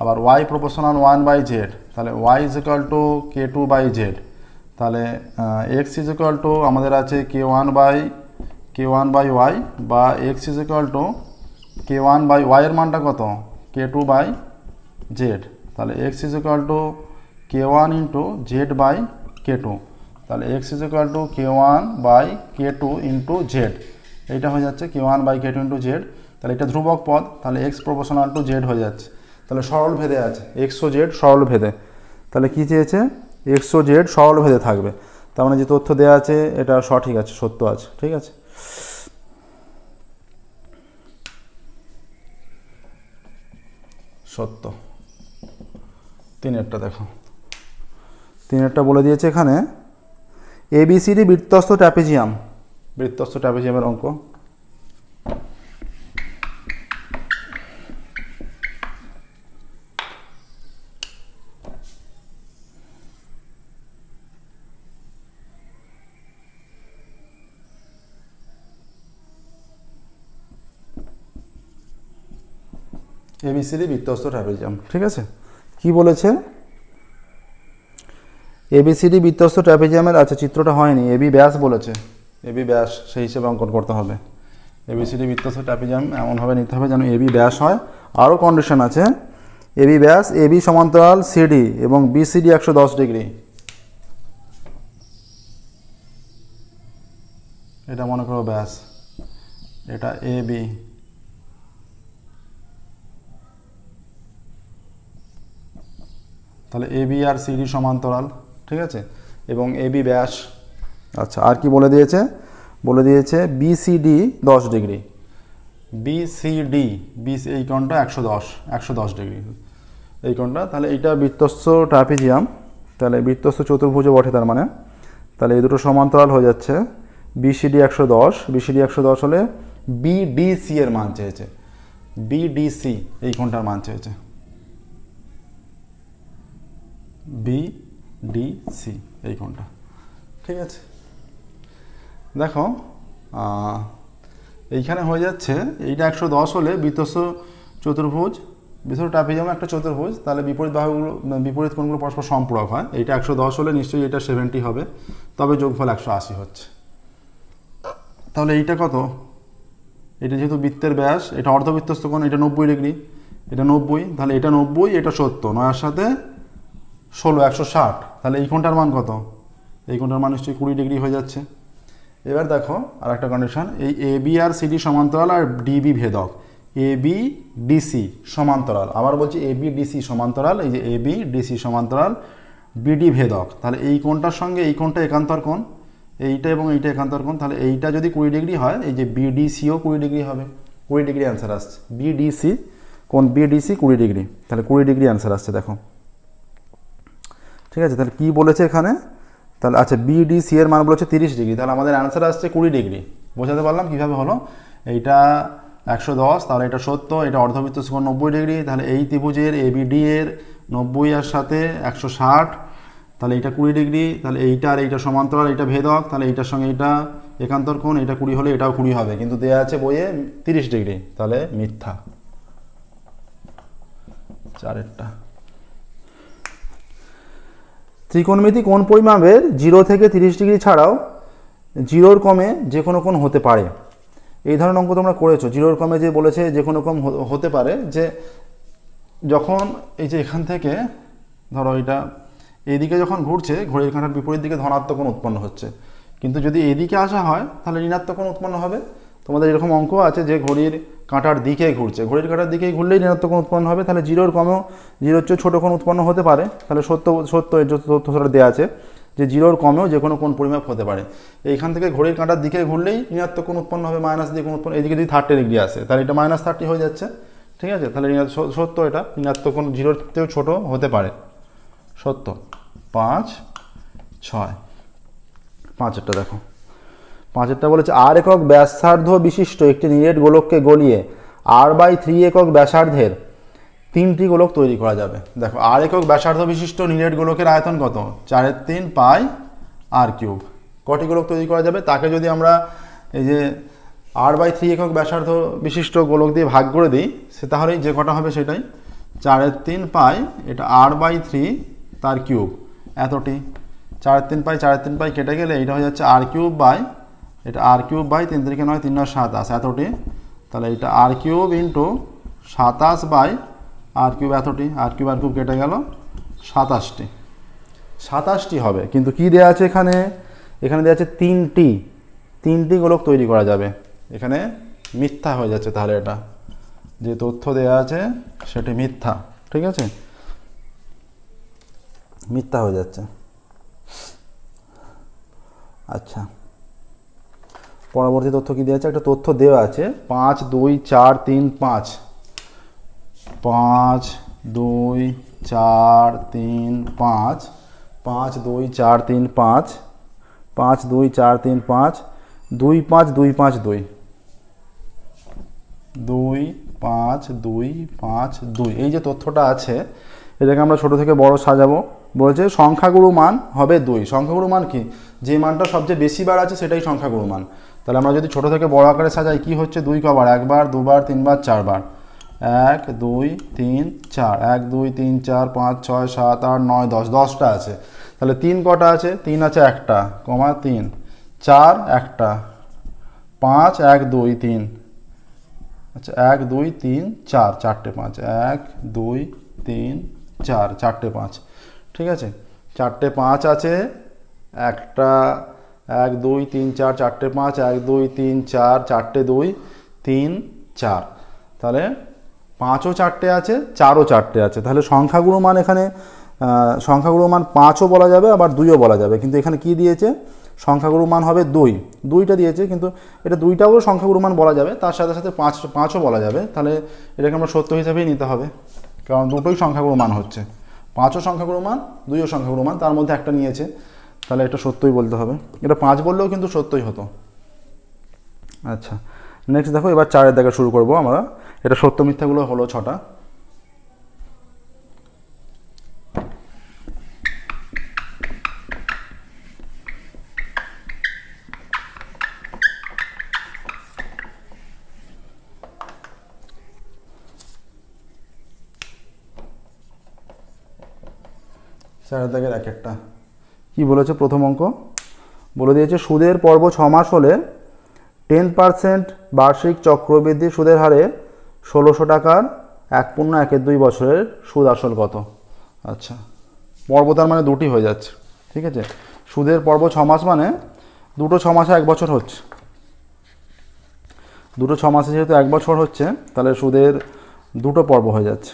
আবার y প্রপোর্শনাল 1/z, তাহলে y = k2/z, তাহলে x আমাদের আছে k1/y বা x k1/y এর মানটা কত, k2/z, তাহলে x k1 × z/k2, তাহলে x k1/k2 × z, এইটা হয়ে যাচ্ছে k1/k2 × z। তাহলে এটা ধ্রুবক পদ, তাহলে x প্রপোর্শনাল টু z হয়ে যাচ্ছে। তাহলে সরল ভেদে আছে, x ও z সরল ভেদে, তাহলে কি চেয়েছে, x ও z সরল ভেদে থাকবে, তার মানে যে তথ্য দেওয়া আছে এটা সঠিক আছে, সত্য আছে, ঠিক আছে। সত্য। 3-এরটা দেখো, 3-এরটা বলে দিয়েছে এখানে ABCD বৃত্তস্থ ট্র্যাপিজিয়ামের অঙ্ক। ABCD বৃত্তস্থ ট্র্যাপিজিয়াম, ঠিক আছে। কি বলেছে, ABCD বৃত্তস্থ ট্র্যাপিজিয়ামের, আচ্ছা চিত্রটা হয়নি, এবি ব্যাস বলেছে, এবি ব্যাস সেই হিসেবে অঙ্কন করতে হবে। ABCD বৃত্তস্থ ট্র্যাপিজিয়াম এমনভাবে নিতে হবে যেন এবি ব্যাস হয়। আরও কন্ডিশন আছে, এবি ব্যাস, এবি সমান্তরাল সিডি এবং BCD 110 ডিগ্রি, এটা মনে করো ব্যাস, এটা এবি, তাহলে এবি আর সিডি সমান্তরাল, ঠিক আছে, এবং এবি ব্যাস। আচ্ছা আর কি বলে দিয়েছে, বলে দিয়েছে BCD 10 ডিগ্রি, BCD এই কোণটা 110 ডিগ্রি, এই কোণটা, তাহলে এইটা বৃত্তস্থ ট্র্যাপিজিয়াম, তাহলে বৃত্তস্থ চতুর্ভুজ বটে, তার মানে তাহলে এই দুটো সমান্তরাল হয়ে যাচ্ছে। BCD 110 হলে BDC এর মান চেয়েছে, BDC এই কোণটার মান চেয়েছে, BDC এই কোণটা, ঠিক আছে। দেখো এইখানে হয়ে যাচ্ছে, এইটা 110 হলে বৃত্তস্থ চতুর্ভুজ, বৃত্তস্থ ট্র্যাপিজিয়াম একটা চতুর্ভুজ, তাহলে বিপরীত বাহুগুলো, বিপরীত কোণগুলো পরস্পর সম্পূরক হয়। এইটা 110 হলে নিশ্চয়ই এটা 70 হবে, তবে যোগফল 180 হচ্ছে। তাহলে এইটা কত, এটা যেহেতু বৃত্তের ব্যাস, এটা অর্ধবৃত্তস্থ কোণ, এটা 90 ডিগ্রি, এটা 90, তাহলে এটা 90, এটা 70, 9 এর সাথে 16 160, তাহলে এই কোণটার মান কত, এই কোণটার মান নিশ্চয়ই 20 ডিগ্রি হয়ে যাচ্ছে। এবার দেখো আর একটা কন্ডিশন, এই এবি আর সিডি সমান্তরাল আর ডিবি ভেদক, এবি ডিসি সমান্তরাল, আবার বলছি এবি ডিসি সমান্তরাল, এই যে এবি ডিসি সমান্তরাল, বিডি ভেদক, তাহলে এই কোণটার সঙ্গে এই কোণটা একান্তর কোণ, এইটা এবং এইটা একান্তর কোণ, তাহলে এইটা যদি 20 ডিগ্রি হয়, এই যে বিডিসিও 20 ডিগ্রি হবে, 20 ডিগ্রি অ্যান্সার আসছে। বিডিসি কোন বিডিসি 20 ডিগ্রি, তাহলে 20 ডিগ্রি অ্যান্সার আসছে দেখো। ঠিক আছে, তাহলে কী বলেছে এখানে, তাহলে আচ্ছা বিডিসি এর মান বলেছে 30 ডিগ্রি, তাহলে আমাদের অ্যান্সার আসছে 20 ডিগ্রি। বোঝাতে পারলাম কীভাবে হলো। এইটা 110, তাহলে এটা 70, এটা অর্ধবৃত্ত কোণ 90 ডিগ্রি, তাহলে এই ত্রিভুজের এবিডি এর 90 এর সাথে 160, তাহলে এইটা 20 ডিগ্রি, তাহলে এইটা আর এইটা সমান্তরাল, এইটা ভেদক, তাহলে এইটার সঙ্গে এইটা একান্তর কোণ, এটা 20 হলে এটাও 20 হবে, কিন্তু দেওয়া আছে বইয়ে 30 ডিগ্রি, তাহলে মিথ্যা। চারেরটা, ত্রিকোণমিতি কোণ পরিমাপের 0 থেকে 30 ডিগ্রি ছাড়াও 0-র কমে যে কোনো কোণ হতে পারে। এই ধরনের অঙ্ক তোমরা করেছো। 0-র কমে যে বলেছে যে কোনো কোণ হতে পারে, যে যখন এই যে এখান থেকে ধরো এটা এইদিকে যখন ঘুরছে, ঘড়ির কাঁটার বিপরীত দিকে ধনাত্মক কোণ উৎপন্ন হচ্ছে, কিন্তু যদি এদিকে আসা হয় তাহলে ঋণাত্মক কোণ উৎপন্ন হবে। তোমাদের এরকম অঙ্ক আছে যে ঘড়ির কাঁটার দিকে ঘুরছে, ঘড়ির কাঁটার দিকেই ঘুরলেই ঋণাত্মক কোণ উৎপন্ন হবে, তাহলে 0-র কমেও 0-র চেয়ে ছোটো কোণ উৎপন্ন হতে পারে। তাহলে সত্য এর তথ্যটা দেওয়া আছে যে 0-র কমেও যে কোনো কোণ পরিমাপ হতে পারে। এইখান থেকে ঘড়ির কাঁটার দিকে ঘুরলেই ঋণাত্মক কোণ উৎপন্ন হবে, মাইনাস দিয়ে কোণ উৎপন্ন, এদিকে যদি 30 ডিগ্রি আসে তাহলে এটা -30 হয়ে যাচ্ছে। ঠিক আছে, তাহলে সত্য এটা ঋণাত্মক কোণ 0-র চেয়েও ছোটো হতে পারে, সত্য। 5, 6, 5এরটা দেখো। 5এরটা বলেছে R একক ব্যাসার্ধ বিশিষ্ট একটি নিরেট গোলককে গলিয়ে R/3 একক ব্যাসার্ধের 3টি গোলক তৈরি করা যাবে। দেখো R একক ব্যাসার্ধ বিশিষ্ট নিরেট গোলকের আয়তন কত, 4/3 পাই r³। কটি গোলক তৈরি করা যাবে, তাকে যদি আমরা এই যে R/3 একক ব্যাসার্ধ বিশিষ্ট গোলক দিয়ে ভাগ করে দিই, সে তাহলেই যে কটা হবে সেটাই 4/3 পাই, এটা R/3 তার কিউব, এতটি। 4/3 পাই 4/3 পাই কেটে গেলে এটা হয়ে যাচ্ছে r³ বাই, এটা r³ বাই 3 3 9 3 9 27, এতটি। তাহলে এটা r³ ইন্টু 27 বাই r³ এতটি, r³ কেটে গেল 27টি, 27টি হবে। কিন্তু কি দেওয়া আছে এখানে, এখানে দেওয়া আছে 3টি গোলক তৈরি করা যাবে, এখানে মিথ্যা হয়ে যাচ্ছে। তাহলে এটা যে তথ্য দেওয়া আছে সেটি মিথ্যা। ঠিক আছে, মিথ্যা হয়ে যাচ্ছে। আচ্ছা, পরবর্তী তথ্য কি দেওয়া আছে, একটা তথ্য দেওয়া আছে 5 2 4 3 5, 5 2 4 3 5, 5 2 4 3 5, 5 2 4 3 5, 2 5 2 5 2, 2 5 2 5 2, এই যে তথ্যটা আছে এটাকে আমরা ছোট থেকে বড় সাজাবো। বলেছে সংখ্যাগুরু মান হবে 2। সংখ্যাগুরু মান কি, যে মানটা সবচেয়ে বেশি বার আছে সেটাই সংখ্যাগুরু মান। তাহলে আমরা যদি ছোট থেকে বড় আকারে সাজাই, কি হচ্ছে 2 কবার, 1 বার 2 বার 3 বার 4 বার, 1 2 3 4, 1 2 3 4 5 6 7 8 9 10, 10টা আছে। তাহলে 3 কটা আছে, 3 আছে একটা, কমা 3, 4 একটা, 5 1 2 3, আচ্ছা 1 2 3 4, 4টে 5, 1 2 3 4, 4টে 5। ঠিক আছে, 4টে 5 আছে, একটা 1 2 3 4, 4টে 5, 1 2 3 4, 4টে 2 3 4, তাহলে 5ও 4টে আছে, 4ও 4টে আছে। তাহলে সংখ্যাগুরু মান এখানে সংখ্যাগুরু মান 5ও বলা যাবে, আবার 2ও বলা যাবে। কিন্তু এখানে কি দিয়েছে, সংখ্যাগুরু মান হবে 2টা দিয়েছে, কিন্তু এটা 2টাও সংখ্যাগুরু মান বলা যাবে, তার সাথে সাথে 5ও বলা যাবে। তাহলে এটাকে আমরা সত্য হিসাবেই নিতে হবে, কারণ দুটোই সংখ্যাগুরু মান হচ্ছে, 5ও সংখ্যাগুরু মান 2ও সংখ্যাগুরু মান, তার মধ্যে একটা নিয়েছে, তাহলে এটা সত্যই বলতে হবে। এটা 5 বললেও কিন্তু সত্যই হতো। আচ্ছা, নেক্সট দেখো, এবার 4-এর দেখা শুরু করব আমরা। এটা সত্য মিথ্যাগুলো হলো 6টা। চারের দাগের এক একটা কি বলেছে, প্রথম অঙ্ক বলে দিয়েছে সুদের পর্ব 6 মাস হলে 10% বার্ষিক চক্রবৃদ্ধি সুদের হারে 1600 টাকার 1.12 বছরের সুদ আসল কত। আচ্ছা, পর্ব তার মানে দুটি হয়ে যাচ্ছে। ঠিক আছে, সুদের পর্ব 6 মাস মানে দুটো 6 মাসে 1 বছর হচ্ছে, দুটো 6 মাসে যেহেতু 1 বছর হচ্ছে, তাহলে সুদের দুটো পর্ব হয়ে যাচ্ছে।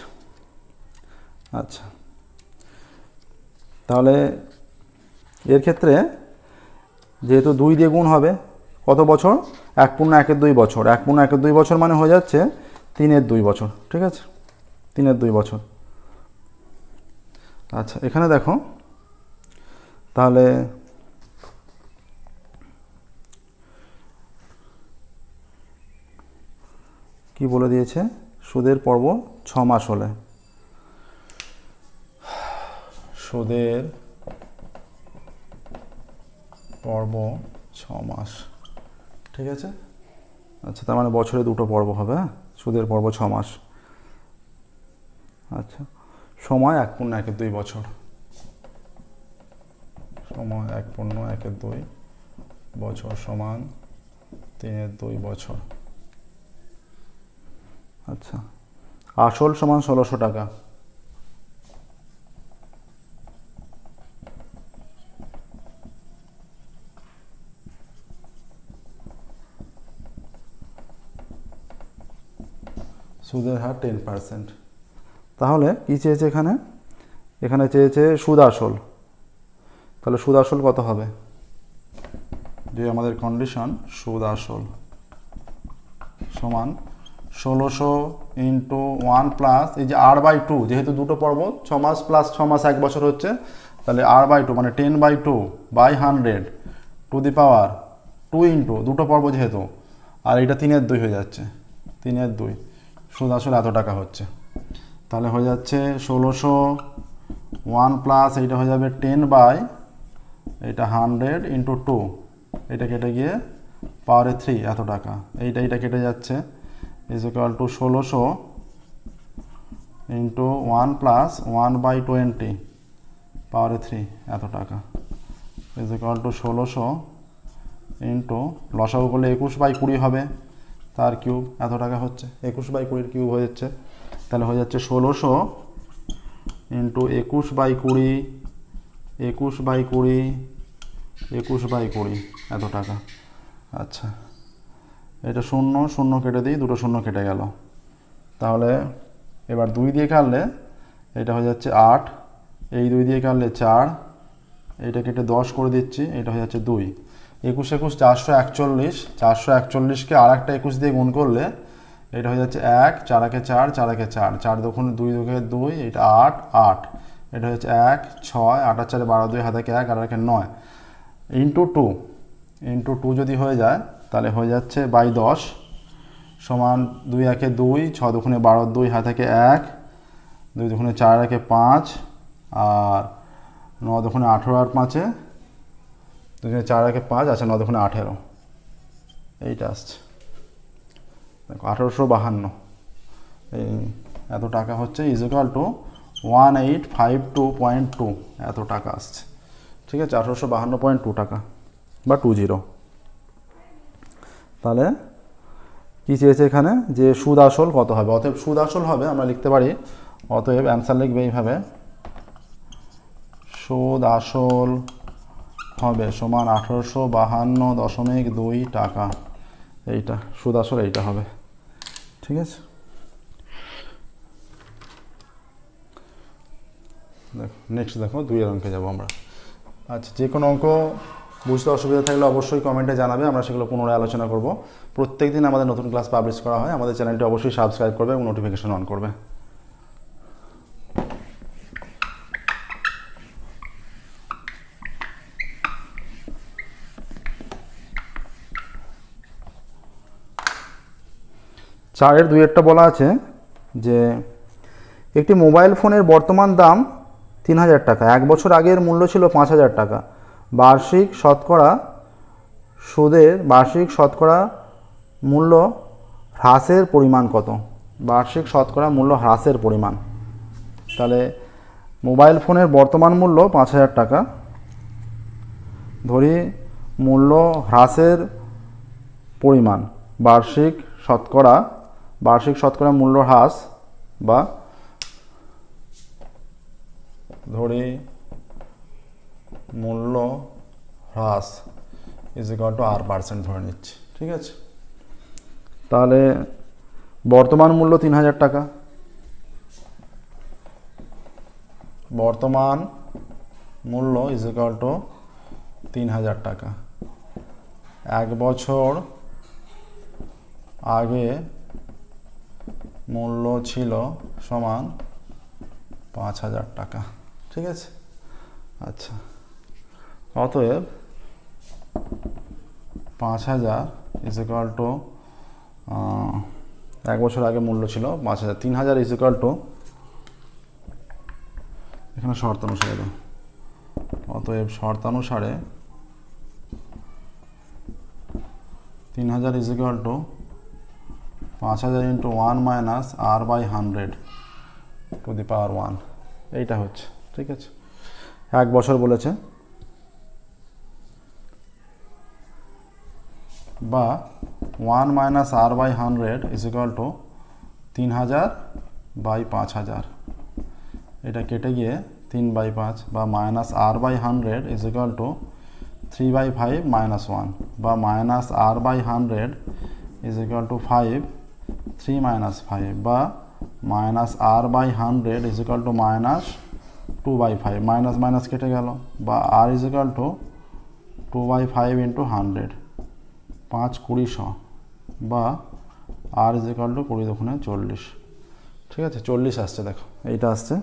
আচ্ছা, তাহলে এর ক্ষেত্রে যেহেতু 2 দিয়ে গুণ হবে, কত বছর? 1.12 বছর। 1.12 বছর মানে হয়ে যাচ্ছে 3/2 বছর। ঠিক আছে, 3/2 বছর। আচ্ছা, এখানে দেখো তাহলে কি বলে দিয়েছে, সুদের পর্ব 6 মাস হলে, সুদের পর্ব 6 মাস। ঠিক আছে, আচ্ছা, তার মানে বছরে 2টো পর্ব হবে। হ্যাঁ, সুদের পর্ব 6 মাস। আচ্ছা, সময় 1.12 বছর, সময় 1.12 বছর সমান 3/2 বছর। আচ্ছা, আসল সমান 1600 টাকা। সুদের হার 10%। তাহলে কি চেয়েছে এখানে? এখানে চেয়েছে সুদ আসল। তাহলে সুদ আসল কত হবে? যে আমাদের কন্ডিশন, সুদ আসল সমান 1600 ইন্টু 1 প্লাস এই যে r/2, যেহেতু 2টো পর্ব 6 মাস প্লাস 6 মাস 1 বছর হচ্ছে, তাহলে r/2 মানে 10/2/100 টু দি পাওয়ার 2 ইন্টু 2টো পর্ব যেহেতু, আর এটা 3/2 হয়ে যাচ্ছে, 3/2। সুদ আসল এত টাকা হচ্ছে। তাহলে হয়ে যাচ্ছে 1600 1 প্লাস এইটা হয়ে যাবে 10 এটা 100 ইন্টু 2, এটা কেটে গিয়ে পাওয়ারে 3 এত টাকা। এইটা কেটে যাচ্ছে, is equal two 1600 into 1 plus 1/20 পাওয়ারে 3 এত টাকা, ইজ ইকুয়াল টু 1600 ইন্টু লসাগু করলে 21/20 হবে, তার কিউব এত টাকা হচ্ছে। 21/20 কিউব হয়ে যাচ্ছে। তাহলে হয়ে যাচ্ছে 1600 ইন্টু 21/20 21/20 এত টাকা। আচ্ছা, এটা 0 কেটে দিই, 2টো 0 কেটে গেল। তাহলে এবার 2 দিয়ে কাটলে এটা হয়ে যাচ্ছে 8, এই 2 দিয়ে কাটলে 4, এইটা কেটে 10 করে দিচ্ছি, এটা হয়ে যাচ্ছে 2। 21 21 441, 441কে আর একটা 21 দিয়ে গুণ করলে এটা হয়ে যাচ্ছে 1, 4 একে 4, 4 একে 4, 4 দুগুণে 2 দুগুণে 2, এটা 8 8, এটা হচ্ছে 1 6, 8 আর 4 12, 2 হাতে 1 আর 1 9 ইন্টু 2, ইন্টু 2 যদি হয়ে যায় তাহলে হয়ে যাচ্ছে 10 সমান 2 একে 2, 6 দুগুণে 12, 2 হাতে 1, 2 দুগুণে 4 একে 5, আর 9 দুগুণে 18 আর 5-এ 2 দুগুণে 4 একে 5, আচ্ছা 9 দুগুণে 18, এইটা আসছে। দেখো 1852 এই এত টাকা হচ্ছে, ইজ ইকুয়াল টু 1852.2 এত টাকা আসছে। ঠিক আছে, 1852.2 টাকা বা 20। তাহলে কি চেয়েছে এখানে, যে সুদ আসল কত হবে? অতএব সুদ আসল হবে, আমরা লিখতে পারি, অতএব অ্যান্সার লিখবে এইভাবে, সুদ আসল হবে সমান 1852.2 টাকা। এইটা সুদ আসল, এইটা হবে। ঠিক আছে, দেখো নেক্সট, দেখো 2-এর অঙ্কে যাবো আমরা। আচ্ছা, যে কোনো অঙ্ক বুঝতে অসুবিধা থাকলে অবশ্যই কমেন্টে জানাবে, আমরা সেগুলো পুনরায় আলোচনা করব। প্রত্যেক দিন আমাদের নতুন ক্লাস পাবলিশ করা হয়, আমাদের চ্যানেলটি অবশ্যই সাবস্ক্রাইব করবে এবং নোটিফিকেশন অন করবে। চারের 2-এরটা বলা আছে যে একটি মোবাইল ফোনের বর্তমান দাম 3000 টাকা, 1 বছর আগের মূল্য ছিল 5000 টাকা, বার্ষিক শতকরা মূল্য হ্রাসের পরিমাণ কত? বার্ষিক শতকরা মূল্য হ্রাসের পরিমাণ। তাহলে মোবাইল ফোনের বর্তমান মূল্য 5000 টাকা, ধরি মূল্য হ্রাসের পরিমাণ বার্ষিক শতকরা মূল্য হ্রাস, বা ধরি মূল্য হ্রাস ইজ ইকুয়াল টু r% ধরে নিচ্ছি। ঠিক আছে, তাহলে বর্তমান মূল্য 3000 টাকা, বর্তমান মূল্য ইজ ইকুয়াল টু 3000 টাকা, 1 বছর আগে মূল্য ছিল সমান 5000 টাকা। ঠিক আছে, আচ্ছা, অতএব 5000 ইজ ইকুয়াল টু 1 বছর আগে মূল্য ছিল 5000, 3000 ইজ ইকুয়াল টু, এখানে শর্তানুসারে দাও, অতএব শর্তানুসারে 3000 is equal to 5000 into 1 minus r by 100 to the power 1, এইটা হচ্ছে। ঠিক আছে, 1 বছর বলেছে, বা 1 minus r by 100 is equal to 3000 by 5000, এটা কেটে গিয়ে 3/5, বা minus r by 100 is equal to 3/5 minus 1, বা minus r by 100 is equal to 5, 3 minus 5, বা minus r by 100 is equal to minus 2/5, minus minus কেটে গেল, বা r is equal to 2/5 into 100, 5 20 100, বা r ইজ ইকুয়াল টু 20 দুগুণে 40। ঠিক আছে, 40 আসছে, দেখো এইটা আসছে।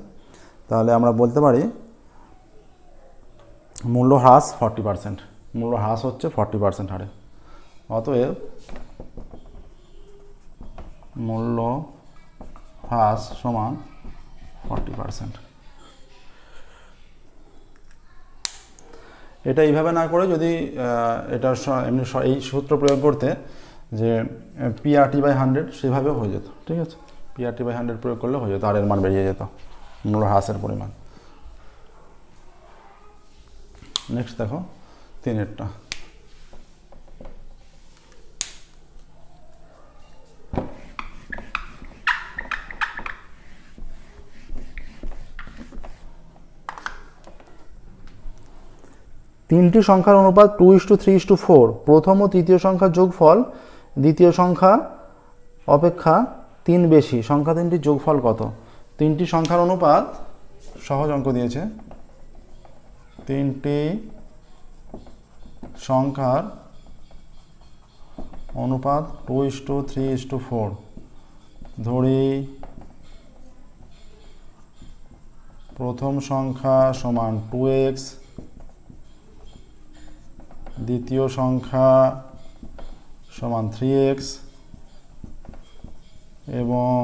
তাহলে আমরা বলতে পারি মূল্য হ্রাস 40%, মূল্য হ্রাস হচ্ছে 40% হারে। অতএব মূল্য হ্রাস সমান 40%। এটা এইভাবে না করে যদি এটা এমনি এই সূত্র প্রয়োগ করতে যে PRT/100 সেভাবেও হয়ে যেত। ঠিক আছে, PRT/100 প্রয়োগ করলে হয়ে যেত, আর এর মান বেরিয়ে যেত, মূল্য হ্রাসের পরিমাণ। নেক্সট দেখো 3-এরটা। তিনটি সংখ্যার অনুপাত 2:3:4, প্রথম ও তৃতীয় সংখ্যার যোগফল দ্বিতীয় সংখ্যা অপেক্ষা 3 বেশি, সংখ্যা তিনটির যোগফল কত? তিনটি সংখ্যার অনুপাত, সহজ অঙ্ক দিয়েছে, তিনটি সংখ্যার অনুপাত 2:3:4, ধরি প্রথম সংখ্যা সমান 2x, দ্বিতীয় সংখ্যা সমান 3x এবং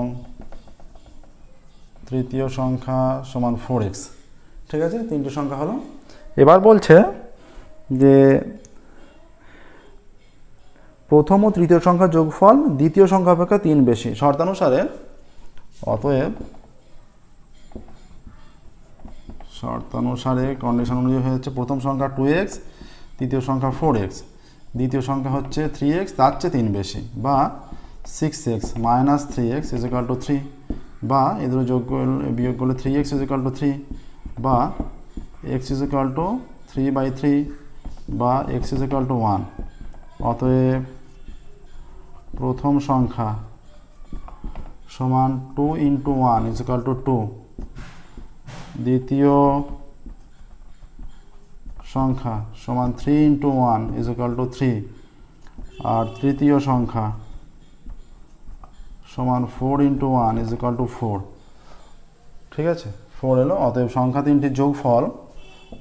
তৃতীয় সংখ্যা সমান 4x। ঠিক আছে, তিনটি সংখ্যা হলো। এবার বলছে যে প্রথম ও তৃতীয় সংখ্যার যোগফল দ্বিতীয় সংখ্যা অপেক্ষা 3 বেশি, শর্তানুসারে, অতএব শর্তানুসারে কন্ডিশন অনুযায়ী হচ্ছে প্রথম সংখ্যা 2x, তৃতীয় সংখ্যা 4x, দ্বিতীয় সংখ্যা হচ্ছে 3x, তার চেয়ে 3 বেশি, বা 6x minus 3x is equal to 3, বা এদের যোগ বিয়োগ করলে 3x ইজ ইকুয়াল টু 3, বা x ইজ ইকুয়াল টু 3/3, বা x ইজ ইকুয়াল টু 1। অতএব প্রথম সংখ্যা সমান 2 ইন্টু 1 ইজ ইকুয়াল টু 2, দ্বিতীয় সংখ্যা সমান 3 ইন্টু 1 ইজ ইকুয়াল টু 3, আর তৃতীয় সংখ্যা সমান 4 ইন্টু 1 ইজ ইকুয়াল টু 4। ঠিক আছে, 4 এলো। অতএব সংখ্যা তিনটির যোগফল,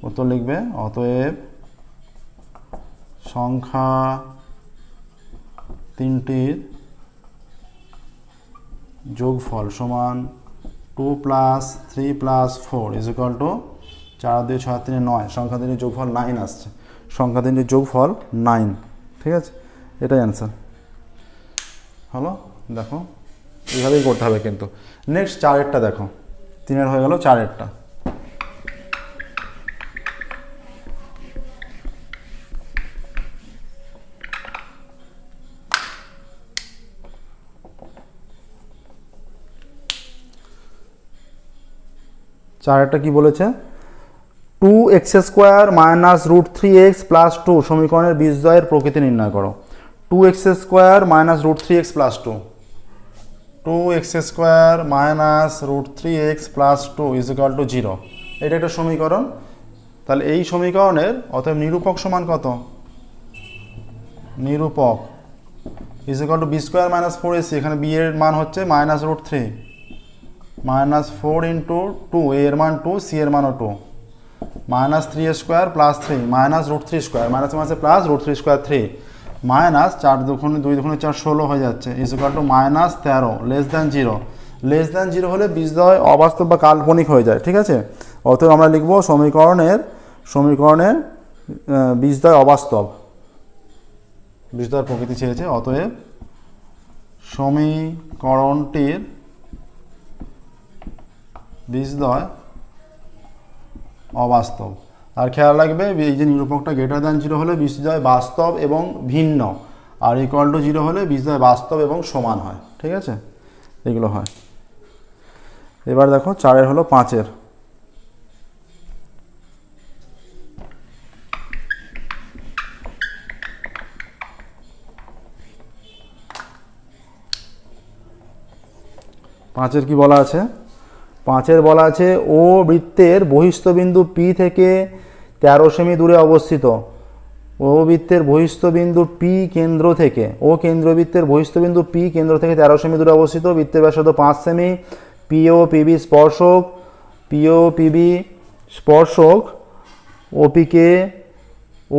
উত্তর লিখবে, অতএব সংখ্যা তিনটির যোগফল সমান 2 + 3 + 4 ইজ ইকুয়াল টু 4 2 6 3 9, সংখ্যা তিনটির যোগফল 9 আসছে, সংখ্যা তিনটির যোগফল 9। ঠিক আছে, এটাই অ্যান্সার হলো। দেখো এইভাবেই করতে হবে কিন্তু। নেক্সট 4-এরটা দেখো, 3-এর হয়ে গেল, 4-এরটা। চারেরটা কি বলেছে? 2x² মাইনাস √3x প্লাস 2 সমীকরণের বীজদ্বয়ের প্রকৃতি নির্ণয় করো। 2x² minus √3x plus 2, 2x² minus √3x plus 2 is equal two 0। এটা একটা সমীকরণ। তাহলে এই সমীকরণের অতএব নিরূপক সমান কত? নিরূপক is equal to B square minus 4ac, এখানে বি এর মান হচ্ছে -√3 -4 ইন্টু 2, এ এর মান 2, সি এর মানও 2, -3a square plus 3 -√3 square, minus মাসে প্লাস √3 স্কোয়ার 3 মাইনাস 4 দুগুণে 2 দুগুণে 4 16 হয়ে যাচ্ছে, is equal to -13 less than 0। Less than 0 হলে বীজদ্বয় অবাস্তব বা কাল্পনিক হয়ে যায়, ঠিক আছে। অতএব আমরা লিখব সমীকরণের বীজদ্বয় অবাস্তব, বীজদ্বয়ের প্রকৃতি চেয়েছে, অতএব সমীকরণটির বীজদ্বয় অবাস্তব। আর খেয়াল রাখবে এই যে নিরূপকটা গ্রেটার দ্যান 0 হলে বীজদ্বয় বাস্তব এবং ভিন্ন, আর ইকুয়াল টু 0 হলে বীজদ্বয় বাস্তব এবং সমান হয়, ঠিক আছে, এগুলো হয়। এবার দেখো 4 হলো 5 5 কি বলা আছে? 5 বলা আছে ও বৃত্তের বহিঃস্থবিন্দু পি থেকে 13 সেমি দূরে অবস্থিত। ও বৃত্তের বহিঃস্থবিন্দু পি কেন্দ্র থেকে, ও কেন্দ্রবৃত্তের বহিঃস্থবিন্দু পি কেন্দ্র থেকে 13 সেমি দূরে অবস্থিত। বৃত্তের ব্যাসার্ধ 5 সেমি। পিও পিবি স্পর্শক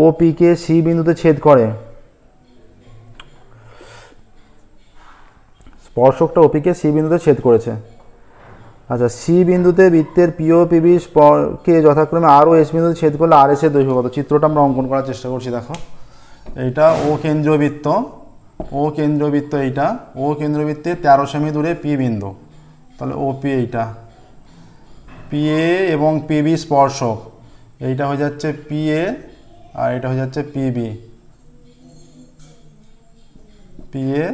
ওপিকে সি বিন্দুতে ছেদ করে। স্পর্শকটা ওপিকে সি বিন্দুতে ছেদ করেছে। আচ্ছা, সি বিন্দুতে বৃত্তের পিও পিবি কে যথাক্রমে আর ও এস বিন্দুতে ছেদ করলে আর এস এর দৈর্ঘ্য কত? চিত্রটা আমরা অঙ্কন করার চেষ্টা করছি। দেখো, এইটা ও কেন্দ্রবৃত্ত, এইটা ও কেন্দ্রবৃত্তের 13 সেমি দূরে পি বিন্দু, তাহলে ওপি এইটা, পিএ এবং পিবি স্পর্শক, এইটা হয়ে যাচ্ছে পিএ আর এটা হয়ে যাচ্ছে পিবি, পিএ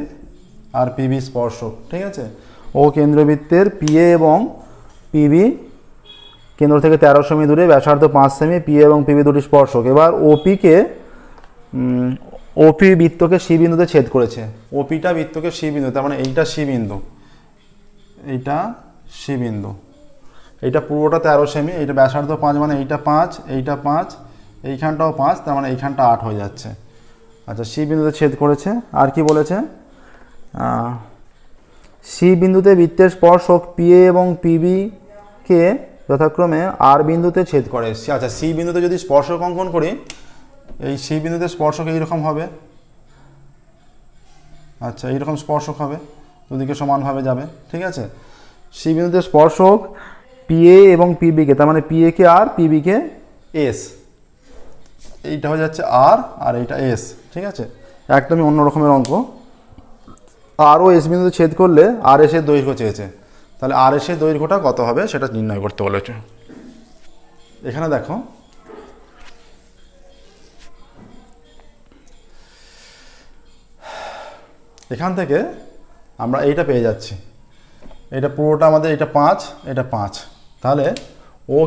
আর পিবি স্পর্শক, ঠিক আছে। ও কেন্দ্রবৃত্তের পিএ এবং পিবি কেন্দ্র থেকে 13 সেমি দূরে, ব্যাসার্ধ 5 সেমি, পিএ এবং পিবি দুটি স্পর্শক। এবার ওপি বৃত্তকে সি বিন্দুতে ছেদ করেছে। ওপিটা বৃত্তকে সি বিন্দু, তার মানে এইটা সি বিন্দু, এইটা পুরোটা 13 সেমি, এইটা ব্যাসার্ধ 5, মানে এইটা 5, এইখানটাও 5, তার মানে এইখানটা 8 হয়ে যাচ্ছে। আচ্ছা, সি বিন্দুতে ছেদ করেছে। আর কি বলেছে? সি বিন্দুতে বৃত্তের স্পর্শক পিএ এবং পিবি কে যথাক্রমে আর বিন্দুতে ছেদ করে। আচ্ছা, সি বিন্দুতে যদি স্পর্শক অঙ্কন করি, এই সি বিন্দুতে স্পর্শক এইরকম হবে। আচ্ছা, এইরকম স্পর্শক হবে, দুদিকে সমানভাবে যাবে, ঠিক আছে। সি বিন্দুতে স্পর্শক পিএ এবং পিবি কে, তার মানে পিএ কে আর, পিবি কে এস, এইটা হয়ে যাচ্ছে আর, আর এইটা এস, ঠিক আছে। একদমই অন্য রকমের অঙ্ক। আর ও এস বিন্দুতে ছেদ করলে আর এস এর দৈর্ঘ্য চেয়েছে, তাহলে আর এস এর দৈর্ঘ্যটা কত হবে সেটা নির্ণয় করতে বলেছে। এখানে দেখো, এখান থেকে আমরা এইটা পেয়ে যাচ্ছি, এটা পুরোটা আমাদের, এটা 5, এটা 5, তাহলে ও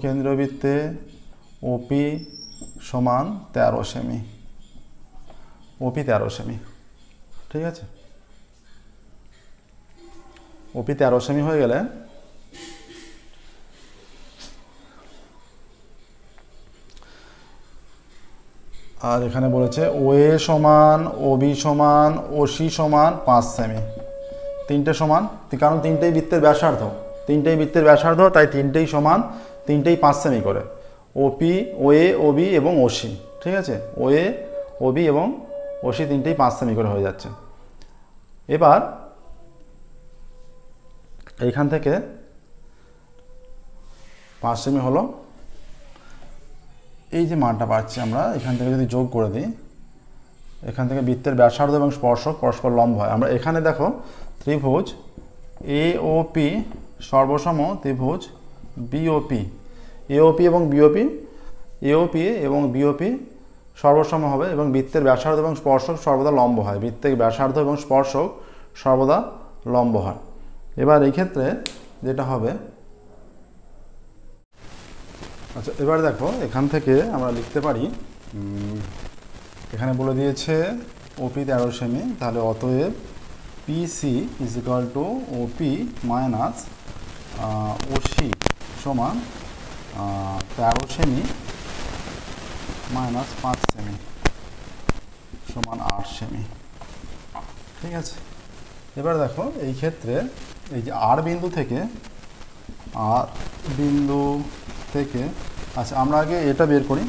কেন্দ্রবৃত্তে ওপি সমান 13 সেমি, ওপি 13 সেমি, ঠিক আছে। ওপি 13 সেমি হয়ে গেলে আর এখানে বলেছে ও এ সমান, ও বি সমান, ও সি সমান 5 সেমি, তিনটে সমান, কারণ তিনটেই বৃত্তের ব্যাসার্ধ, তাই তিনটেই সমান, তিনটেই 5 সেমি করে। ওপি, ও এ, ও বি এবং ও সি, ঠিক আছে। ও এ, ও বি এবং ও সি তিনটেই 5 সেমি করে হয়ে যাচ্ছে। এবার এইখান থেকে 5 সেমি হলো, এই যে মানটা পাচ্ছি আমরা, এখান থেকে যদি যোগ করে দিই, এখান থেকে বৃত্তের ব্যাসার্ধ এবং স্পর্শক পরস্পর লম্ব হয়। আমরা এখানে দেখো ত্রিভুজ এ ও পি সর্বসম ত্রিভুজ বিওপি, এওপি এবং বিওপি সর্বসম হবে এবং বৃত্তের ব্যাসার্ধ এবং স্পর্শক সর্বদা লম্ব হয়, বৃত্তের ব্যাসার্ধ এবং স্পর্শক সর্বদা লম্ব হয়। এবার এই ক্ষেত্রে যেটা হবে, আচ্ছা এবার দেখো এখান থেকে আমরা লিখতে পারি, এখানে বলে দিয়েছে ওপি 13 সেমি, তাহলে অতএব PC is equal to OP minus OC সমান 13 সেমি মাইনাস 5 সেমি সমান 8 সেমি। ঠিক আছে, এবার দেখো এই ক্ষেত্রে এই যে আর বিন্দু থেকে আচ্ছা আমরা আগে এটা বের করি,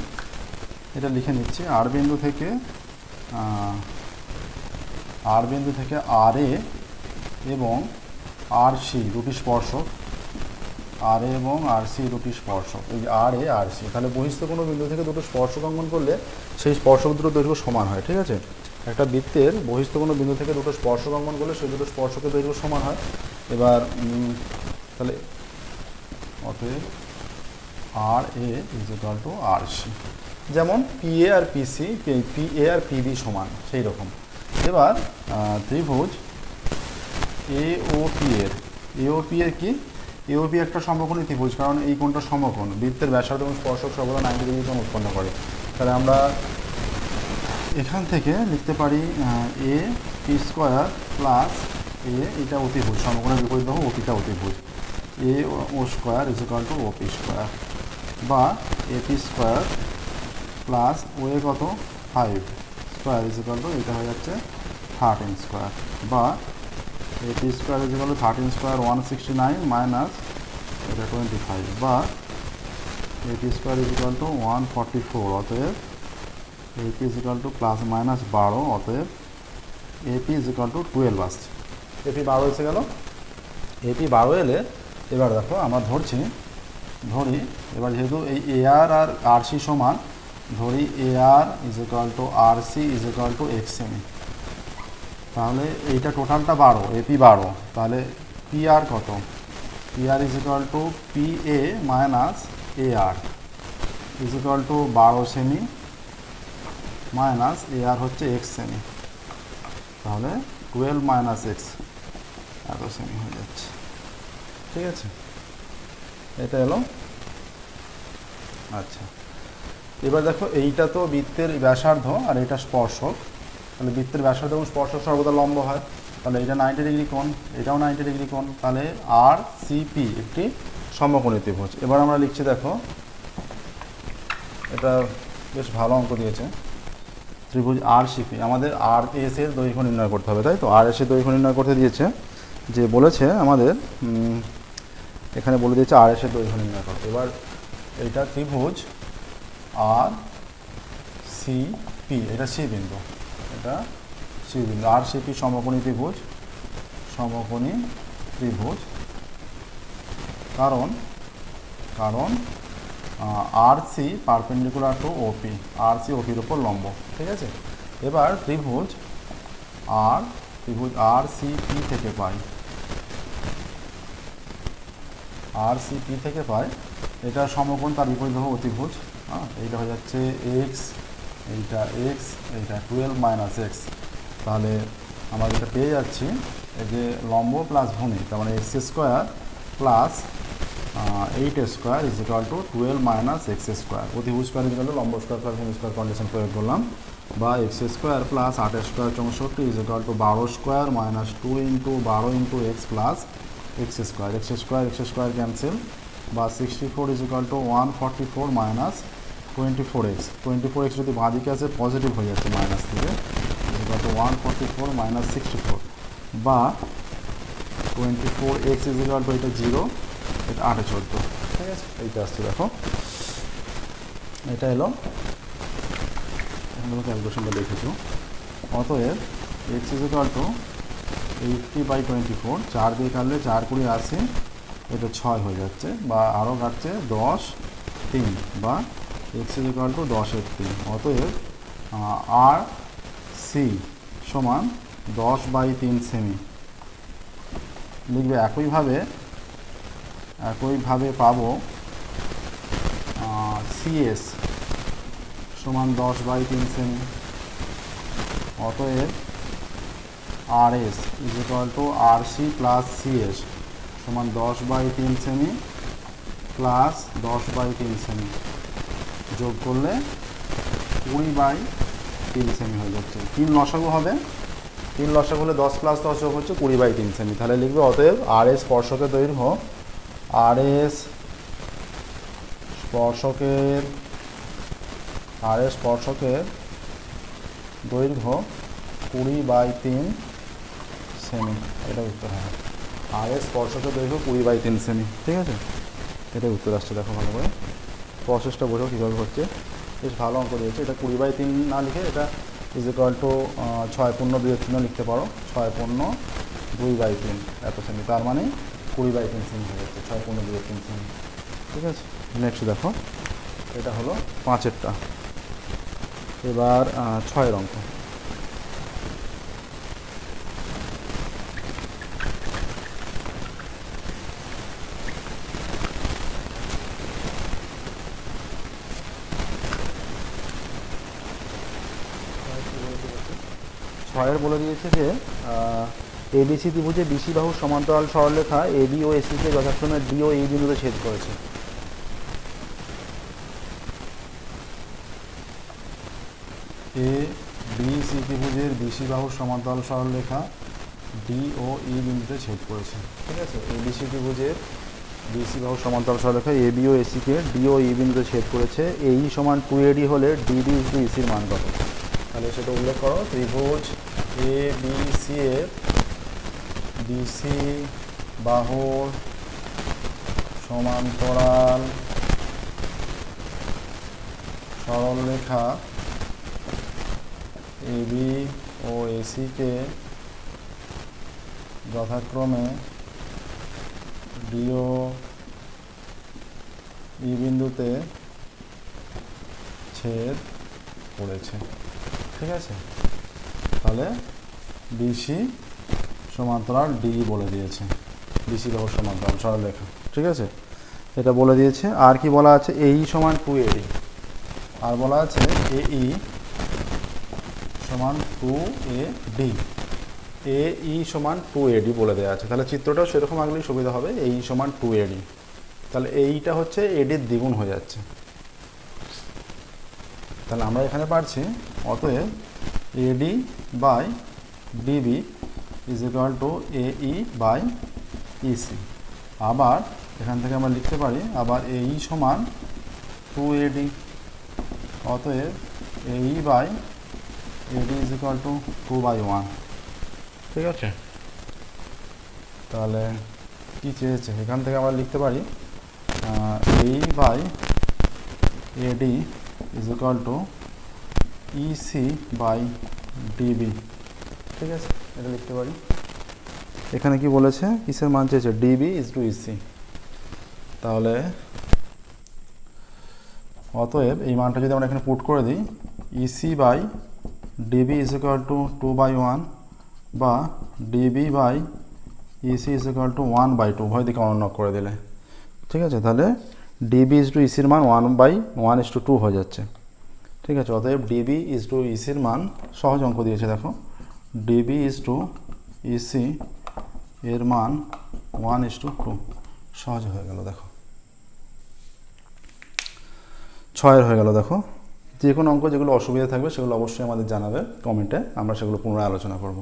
এটা লিখে নিচ্ছি। আর বিন্দু থেকে আর এ এবং আর সি দুটি স্পর্শক, আর এ এবং আর সি দুটি স্পর্শক, এই আর এ আর সি, তাহলে বহিস্থ কোনো বিন্দু থেকে দুটো স্পর্শক অঙ্কন করলে সেই স্পর্শক দুটো দৈর্ঘ্য সমান হয়। ঠিক আছে, একটা বৃত্তের বহিস্থ কোনো বিন্দু থেকে দুটো স্পর্শক অঙ্কন করলে সেই দুটো স্পর্শকের দৈর্ঘ্য সমান হয়। এবার তাহলে অতএব R A is equal to R C, যেমন পি এ আর পিসি, পি এ আর পিবি সমান সেই রকম। এবার ত্রিভুজ এ ও পি এর কি, এওপি একটা সমকোণী ত্রিভুজ, কারণ এই কোণটা সমকোণ, বৃত্তের ব্যাসার্ধ এবং স্পর্শক সর্বদা 90 ডিগ্রি কোণ উৎপন্ন করে। তাহলে আমরা এখান থেকে লিখতে পারি A P square plus A, এটা অতিভুজ, সমকোণের বিপরীত বাহু ওপিটা অতিভুজ, A O square is equal to OP square, বা AP square plus O A কত 5 স্কোয়ার ইজ ইকুয়াল টু, এটা হয়ে যাচ্ছে 13 স্কোয়ার, বা AP square is equal to 13 square 169 minus এটা 25, বা AP square is equal to 144, অতএব AP is equal to plus minus 12, অতএব এপি ইজ ইকুয়াল টু 12 আসছে। এপি 12 এসে গেল। এপি 12 এলে এবার দেখো আমরা ধরি এবার যেহেতু এই এ আর আর সি সমান, ধরি A R is equal to R C is equal to X সেমি, তাহলে এইটা টোটালটা 12, এপি 12, তাহলে পি আর কত, P R is equal to P A minus A R is equal to 12 সেমি মাইনাস এ আর হচ্ছে এক্স সেমি, তাহলে 12 মাইনাস এক্স এত সেমি হয়ে যাচ্ছে। ঠিক আছে, এটা এলো। আচ্ছা, এবার দেখো এইটা তো বৃত্তের ব্যাসার্ধ আর এটা স্পর্শক, তাহলে বৃত্তের ব্যাসার্ধ এবং স্পর্শক সর্বদা লম্ব হয়, তাহলে এটা 90 ডিগ্রি কোণ, এটাও 90 ডিগ্রি কোণ, তাহলে আর সিপি একটি সমকোণী ত্রিভুজ। এবার আমরা লিখছি, দেখো এটা বেশ ভালো অঙ্ক দিয়েছে, ত্রিভুজ আর সিপি, আমাদের আর এস এর দৈর্ঘ্য নির্ণয় করতে হবে, তাই তো আর এস এর দৈর্ঘ্য নির্ণয় করতে দিয়েছে, যে বলেছে আমাদের এখানে বলে দিয়েছে আর এস এর দৈর্ঘ্য নির্ণয় করতে। এবার এইটা ত্রিভুজ আর সিপি, এটা সি বিন্দু, এটা সি বিন্দু, আর সিপি সমকোণী ত্রিভুজ, কারণ R C perpendicular to OP, R C ওপির উপর লম্ব। ঠিক আছে, এবার ত্রিভুজ আর সিপি থেকে পাই, এটা সমকোণ, তার বিপরীত বাহু অতিভুজ। এইটা হয়ে যাচ্ছে এক্স, এইটা 12 মাইনাস এক্স, তাহলে আমরা যেটা পেয়ে যাচ্ছি এই যে লম্ব প্লাস ভূমি, তার মানে x square plus 8 square is equal to 12 minus x square, অতিভুজ স্কোয়ার ইজ ইকুয়াল টু লম্ব স্কোয়ার প্লাস ভূমি স্কোয়ার কন্ডিশন প্রয়োগ করলাম, বা x square plus 8 square 64 is equal to 12 square minus 2 into 12 into x plus x square cancel, বা 64 is equal to 144 minus 24x যদি বাঁ দিকে আসে পজিটিভ হয়ে যাচ্ছে মাইনাস থেকে, ইজ ইকুয়াল টু 144 মাইনাস 64, বা 24x ইজ ইকুয়াল টু এটা 0, এটা 8 14। ঠিক আছে, এইটা আসছে, দেখো এটা এলো, এখানে ক্যালকুলেশনটা দেখেছো। অতএব এক্স ইজ ইকুয়াল টু 80/24, 4 দিয়ে কাটলে 4 20 80, এটা 6 হয়ে যাচ্ছে, বা আরও কাটছে 10 3, বা এক্স ইজ ইকুয়াল টু 10/3। অতএব আর সি সমান 10/3 সেমি লিখবে। একইভাবে পাবো সিএস সমান 10/3 সেমি। অতএব R S is equal to R C plus CS সমান 10/3 সেমি প্লাস 10/3 সেমি, যোগ করলে 20/3 সেমি হয়ে যাচ্ছে। 3 লসাগু হবে, 3 লসাগু হলে 10 প্লাস 10 যোগ হচ্ছে 20/3 সেমি। তাহলে লিখবে অতএব আর এস স্পর্শকের দৈর্ঘ্য, আর এস স্পর্শকের আর এর স্পর্শকের দৈর্ঘ্য 20/3 সেমি, এটা উত্তর হবে। আর এর স্পর্শকের দৈর্ঘ্য 20/3 সেমি, ঠিক আছে, এটাই উত্তর আসছে। দেখো ভালো করে প্রসেসটা বোঝো কীভাবে হচ্ছে, বেশ ভালো অঙ্ক দিয়েছে। এটা 20/3 না লিখে এটা = 6.2 লিখতে পারো, 6.2/3 এত সেমি, তার মানে 20/3 সেমি হয়ে যাচ্ছে, 6.2 সেমি, ঠিক আছে। নেক্সট দেখো, এটা হলো 5-এরটা। এবার 6-এর অঙ্ক। ছয়ের বলে দিয়েছে যে এবিসি ত্রিভুজে বিসি বাহুর সমান্তরাল সরলরেখা এবি ও এসিকে যথাক্রমে ডি ও এই বিন্দুতে ছেদ করেছে। এ বি সি ত্রিভুজের বিসি বাহুর সমান্তরাল সরলরেখা ডি ও ই বিন্দুতে ছেদ করেছে, ঠিক আছে। এবিসি ত্রিভুজের বিসি বাহুর সমান্তরাল সরলরেখা এ বি ও এসিকে ডি ও ই বিন্দুতে ছেদ করেছে। এই সমান 2AD হলে ডিবি = ইসির মান কত? তাহলে সেটা উল্লেখ করো। ত্রিভুজ এ বি সি এর বিসি বাহুর সমান্তরাল সরলরেখা এবি ও এসিকে যথাক্রমে ডি ও ই বিন্দুতে ছেদ করেছে, ঠিক আছে। তাহলে বিসি সমান্তরাল ডি বলে দিয়েছে, বিসি বাহুর সমান্তরাল সরলরেখা, ঠিক আছে, এটা বলে দিয়েছে। আর কি বলা আছে? এই সমান 2AD, আর বলা আছে এই সমান 2AD, এই সমান 2AD বলে দেওয়া আছে। তাহলে চিত্রটাও সেরকম আঁকলেই সুবিধা হবে। এই সমান 2AD, তাহলে এইটা হচ্ছে এডির দ্বিগুণ হয়ে যাচ্ছে। তাহলে আমরা এখানে পাচ্ছি অতএব AD/DB = AE/EC। আবার এখান থেকে আমরা লিখতে পারি আবার AE সমান 2AD, অতএব AE/AD = 2/1, ঠিক আছে। তাহলে কি চেয়েছে? এখান থেকে আমরা লিখতে পারি AE/AD = EC/DB, ঠিক আছে, এটা লিখতে পারি। এখানে কি বলেছে? কিসের মান চেয়েছে? DB = EC। তাহলে অতএব এই মানটা যদি আমরা এখানে পুট করে দিই, EC/DB = 2/1 বা DB/EC = 1/2, উভয় দিকে অনুন্নত করে দিলে, ঠিক আছে। তাহলে DB = EC-র মান 1/1:2 হয়ে যাচ্ছে, ঠিক আছে। অতএব DB = EC-র মান, সহজ অঙ্ক দিয়েছে দেখো, DB = EC এর মান 1:2, সহজ হয়ে গেল। দেখো 6-এর হয়ে গেল। দেখো যে কোনো অঙ্ক যেগুলো অসুবিধা থাকবে সেগুলো অবশ্যই আমাদের জানাবে কমেন্টে, আমরা সেগুলো পুনরায় আলোচনা করব।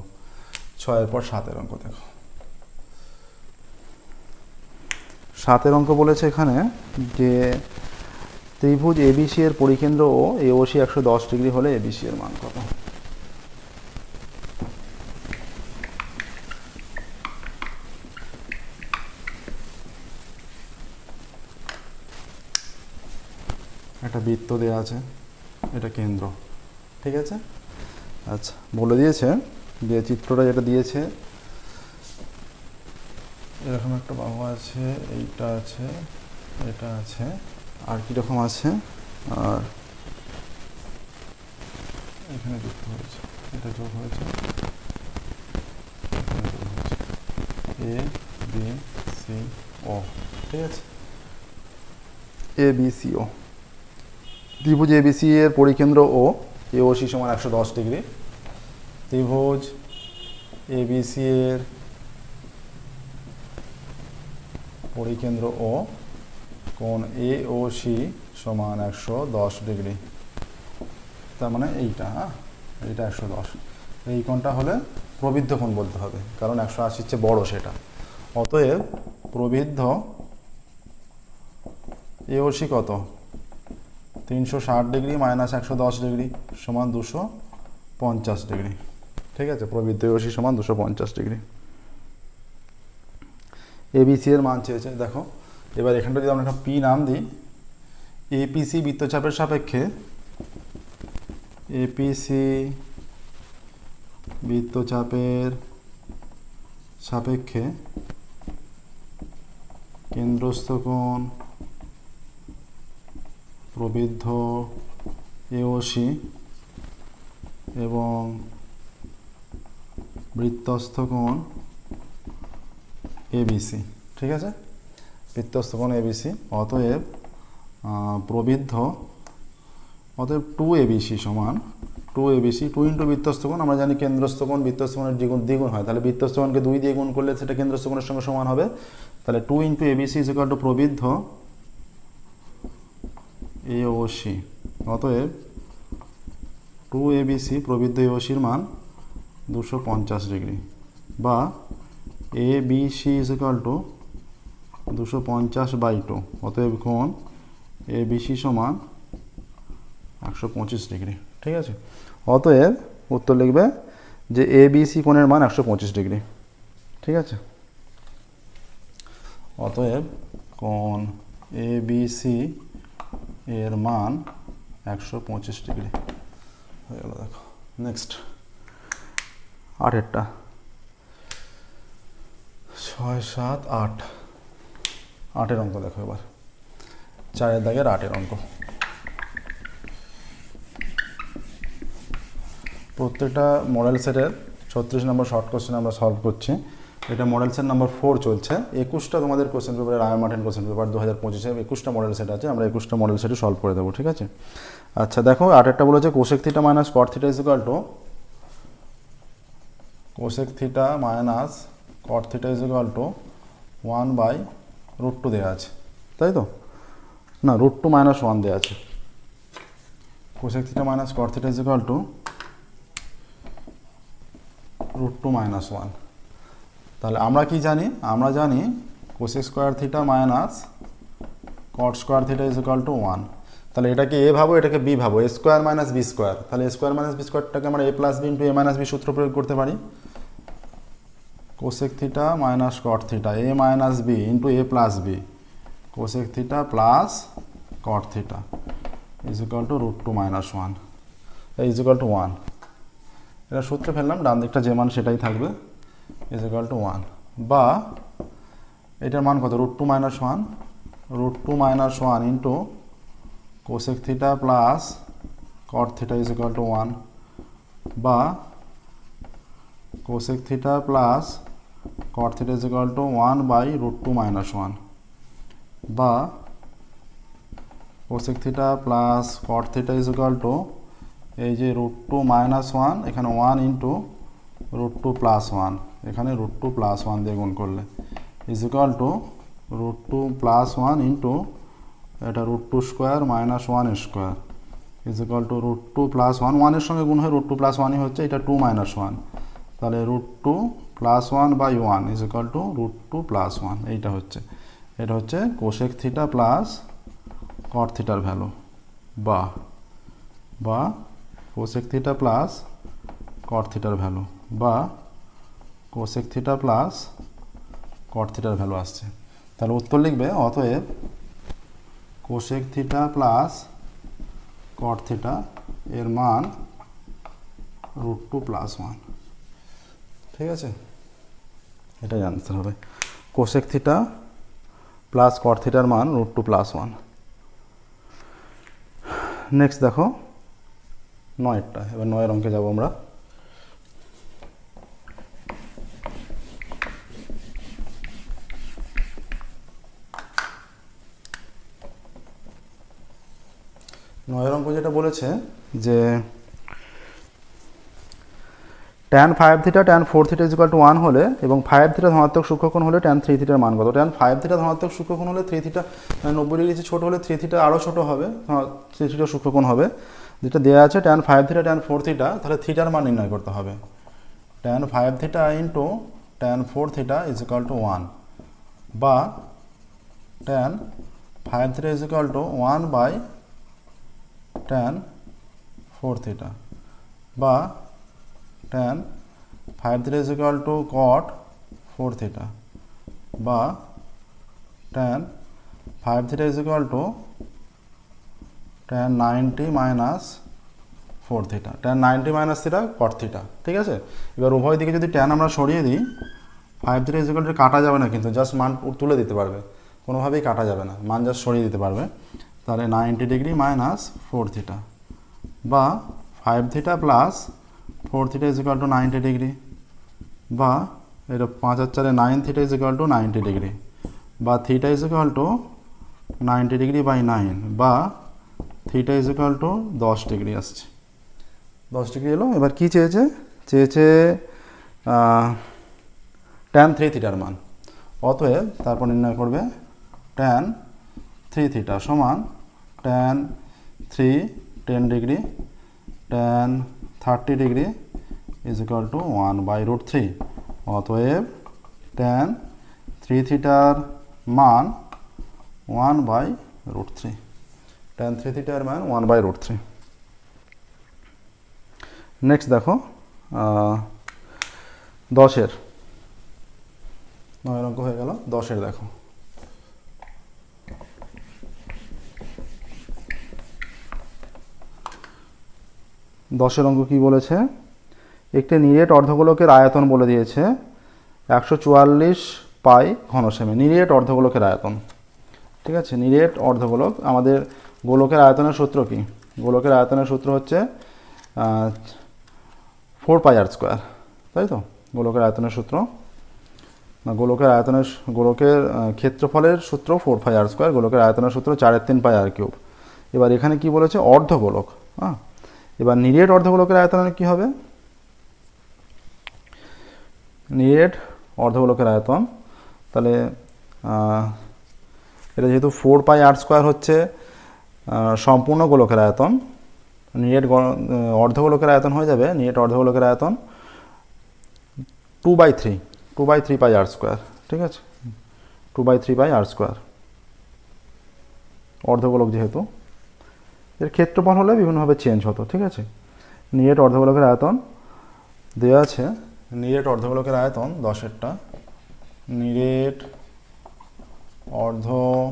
6-এর পর 7-এর অঙ্ক দেখো। 7-এর অঙ্ক বলেছে এখানে যে ত্রিভুজ ABC এর পরিকেন্দ্র ও AOC 110 ডিগ্রি হলে ABC এর মান কত? একটা বৃত্ত দেওয়া আছে, এটা কেন্দ্র, ঠিক আছে। আচ্ছা, বলে দিয়েছে যে চিত্রটা যেটা দিয়েছে এরকম একটা বাহু আছে, এইটা আছে, এটা আছে, আর কীরকম আছে, আর এখানে যুক্ত হয়েছে, এটা যোগ হয়েছে, এখানে যোগ হয়েছে, ABCO, ঠিক আছে, ABCO। ত্রিভুজ ABC এর পরিকেন্দ্র ও AOC সমান 110 ডিগ্রি। ত্রিভুজ ABC এর পরিকেন্দ্র ও কোণ AOC সমান 110 ডিগ্রি, তার মানে এইটা, হ্যাঁ, এইটা 110। এই কোণটা হলে প্রবৃদ্ধ কোণ বলতে হবে, কারণ 180 চেয়ে বড় সেটা। অতএব প্রবৃদ্ধ AOC কত? 360 ডিগ্রি মাইনাস 110 ডিগ্রি সমান 250 ডিগ্রি। ঠিক আছে, প্রবৃদ্ধ রশ্মি সমান 250 ডিগ্রি। এবিসি এর মান চেয়েছে। দেখো এবার এখানটা যদি আমরা একটা পি নাম দিই, এপিসি বৃত্তচাপের সাপেক্ষে, এপিসি বৃত্তচাপের সাপেক্ষে কেন্দ্রস্থ কোণ প্রবৃদ্ধ এওসি এবং বৃত্তস্থ কোণ এবিসি। ঠিক আছে, বৃত্তস্থ কোণ এবিসি, অতএব প্রবৃদ্ধ, অতএব 2ABC সমান 2ABC, 2 ইন্টু বৃত্তস্থ কোণ, আমরা জানি কেন্দ্রস্থ কোণ বৃত্তস্থ কোণের দ্বিগুণ হয়, তাহলে বৃত্তস্থ কোণকে 2 দিয়ে গুণ করলে সেটা কেন্দ্রস্থ কোণের সঙ্গে সমান হবে। তাহলে 2 into ABC is equal to প্রবৃদ্ধ এওসি, অতএব 2ABC প্রবৃদ্ধ এওসির মান 250 ডিগ্রি, বা ABC ইজ ইকুয়াল টু 250/2, অতএব কোণ ABC সমান 125 ডিগ্রি। ঠিক আছে, অতএব উত্তর লিখবে যে ABC কোণের মান 125 ডিগ্রি। ঠিক আছে, অতএব কোণ ABC এর মান 125 ডিগ্রি হয়ে গেল। দেখো নেক্সট 8এরটা, 6, 7, 8, 8এর অঙ্ক দেখো এবার, 4এর দাগের 8এর অঙ্ক। প্রত্যেকটা মডেল সেটের 36 নম্বর শর্ট কোশ্চেন আমরা সলভ করছি। এটা মডেল সেট নাম্বার 4 চলছে। 21টা তোমাদের question paper, Ray Martin question paper 2025-এ 21টা মডেল সেট আছে, আমরা 21টা মডেল সেটই সলভ করে দেবো। ঠিক আছে, আচ্ছা দেখো 8এরটা বলেছে cosec theta minus cot theta is equal two, cosec theta minus cot theta is equal two 1/√2 দেওয়া আছে, তাই তো? না, √2 - 1 দেওয়া আছে। Cosec theta minus cot theta is equal to √2 - 1। তাহলে আমরা কি জানি? আমরা জানি cosec square theta minus cot square theta is equal to 1। তাহলে এটাকে এ ভাবো, এটাকে বি ভাবো, A square minus B square. তাহলে এ স্কোয়ার মাইনাস বি স্কোয়ারটাকে আমরা A plus B into A minus B সূত্র প্রয়োগ করতে পারি। Cosec theta minus cot theta A minus B into A plus B, cosec theta plus cot theta is equal to √2 - 1 is equal to 1। এটা সূত্রে ফেললাম, ডান দিকটা যে মান সেটাই থাকবে, ইজ ইকুয়াল টু 1। বা এটার মান কত? √2 - 1, √2 - 1 into cosec theta plus cot theta is equal to 1, বা cosec theta plus cot theta is equal two 1/√2 - 1, বা cosec theta plus cot theta is equal two এই যে √2 - 1, এখানে 1 ইন্টু √2 + 1, এখানে √2 + 1 দিয়ে গুণ করলে ইজ ইকুয়াল টু √2 + 1 ইন্টু এটা √2² - 1² ইজ ইকুয়াল টু √2 + 1, 1 এর সঙ্গে গুণ হয়ে √2 + 1ই হচ্ছে, এটা 2 - 1, তাহলে √2 + 1/1 ইজ ইকুয়াল টু √2 + 1। এইটা হচ্ছে, এটা হচ্ছে কোসেক থিটা প্লাস কট থিটার ভ্যালু, বা কোসেক থিটা প্লাস কট থিটার ভ্যালু, বা কোসেক থিটা প্লাস কট থিটার ভ্যালু আসছে। তাহলে উত্তর লিখবে অতএব cosec theta plus cot theta এর মান √2 + 1। ঠিক আছে, এটাই আনসার হবে। কোসেক থিটা প্লাস কট থিটার মান √2 + 1। নেক্সট দেখো 9এরটা, এবার 9এর অঙ্কে যাব আমরা। নয়ের অঙ্ক যেটা বলেছে যে tan 5 theta tan 4 theta is equal to 1 হলে এবং 5 থিটা ধনাত্মক সূক্ষ্মকোণ হলে tan 3 থিটার মান কত? tan 5 থিটা ধনাত্মক সূক্ষ্মকোণ হলে 3 থিটা 90 ডিগ্রি ছোট হলে 3 থিটা আরও ছোট হবে, 3 থিটা সূক্ষ্মকোণ হবে, যেটা দেওয়া আছে tan 5 থিটা tan 4 থিটা। তাহলে থিটার মান নির্ণয় করতে হবে। tan 5 theta into tan 4 theta is equal to 1, বা tan 5 theta is equal two 1/√2 tan 4 theta বা tan 5 theta is equal to cot 4 theta বা tan 5 theta is equal to tan 90 minus 4 theta, tan 90 minus theta cot theta। ঠিক আছে, এবার উভয় দিকে যদি tan আমরা সরিয়ে দিই 5 theta is equal to কাটা যাবে না, কিন্তু জাস্ট মান তুলে দিতে পারবে, কোনোভাবেই কাটা যাবে না, মান জাস্ট সরিয়ে দিতে পারবে। তাহলে 90 ডিগ্রি মাইনাস 4 থিটা বা 5 theta plus 4 theta is equal to 90 degree বা এটা 5 আর 4 9 theta is equal to 90 degree বা theta is equal to 90 degree by 9 বা theta is equal to 10 degree আসছে, 10 ডিগ্রি এলো। এবার কি চেয়েছে, চেয়েছে tan 3 থিটার মান। অতএব তারপর নির্ণয় করবে tan 3 থিটা সমান tan 3 10 degree tan 30 degree is equal two 1/√3। অতএব tan 3 থিটার মান 1/√3, tan 3 থিটার মান 1/√3। নেক্সট দেখো 10-এর 9 অঙ্ক হয়ে গেল, 10-এর দেখো। দশের অঙ্ক কি বলেছে, একটি নিরেট অর্ধগোলকের আয়তন বলে দিয়েছে 144 পাই ঘন সেমি, নিরেট অর্ধগোলকের আয়তন। ঠিক আছে, নিরেট অর্ধগোলক, আমাদের গোলকের আয়তনের সূত্র কি, গোলকের আয়তনের সূত্র হচ্ছে 4 পাই আর স্কোয়ার, তাই তো, গোলকের আয়তনের সূত্র না, গোলকের ক্ষেত্রফলের সূত্র 4 পাই আর স্কোয়ার, গোলকের আয়তনের সূত্র 4/3 পাই আর কিউব। এবার এখানে কি বলেছে, অর্ধগোলক। হ্যাঁ, এবার নিরেট অর্ধগোলকের আয়তন কি হবে, নিরেট অর্ধগোলকের আয়তন, তাহলে এটা যেহেতু 4 পাই আর স্কোয়ার হচ্ছে সম্পূর্ণ গোলকের আয়তন, নিরেট অর্ধগোলকের আয়তন হয়ে যাবে, নিরেট অর্ধগোলকের আয়তন 2/3 পাই আর স্কোয়ার। ঠিক আছে, 2/3 পাই আর স্কোয়ার, অর্ধগোলক যেহেতু, এর ক্ষেত্রফল হলে বিভিন্নভাবে চেঞ্জ হতো। ঠিক আছে, নিরেট অর্ধগোলকের আয়তন দেওয়া আছে, নিরেট অর্ধগোলকের আয়তন 10-এরটা, নিরেট অর্ধগোলকের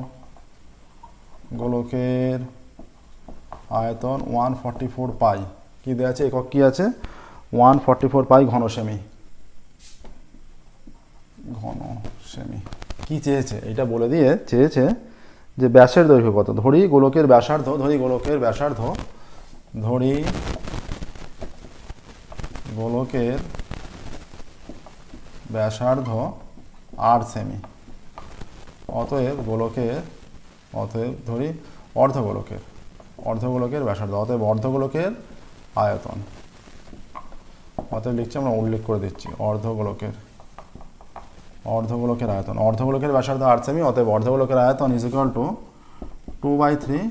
আয়তন 144 পাই, কি দেওয়া আছে, একক কি আছে, 144 পাই ঘন সেমি, ঘন সেমি। কি চেয়েছে, এটা বলে দিয়ে চেয়েছে যে ব্যাসের দৈর্ঘ্য কত, ধরি গোলকের ব্যাসার্ধ, গোলকের ব্যাসার্ধ 8 সেমি। অতএব ধরি অর্ধগোলকের ব্যাসার্ধ, অতএব অর্ধগোলকের আয়তন, অতএব লিখছি আমরা, উল্লেখ করে দিচ্ছি অর্ধগোলকের আয়তন, অর্ধগোলকের ব্যাসার্ধ 8 সেমি, অতএব অর্ধগোলকের আয়তন is equal to 2/3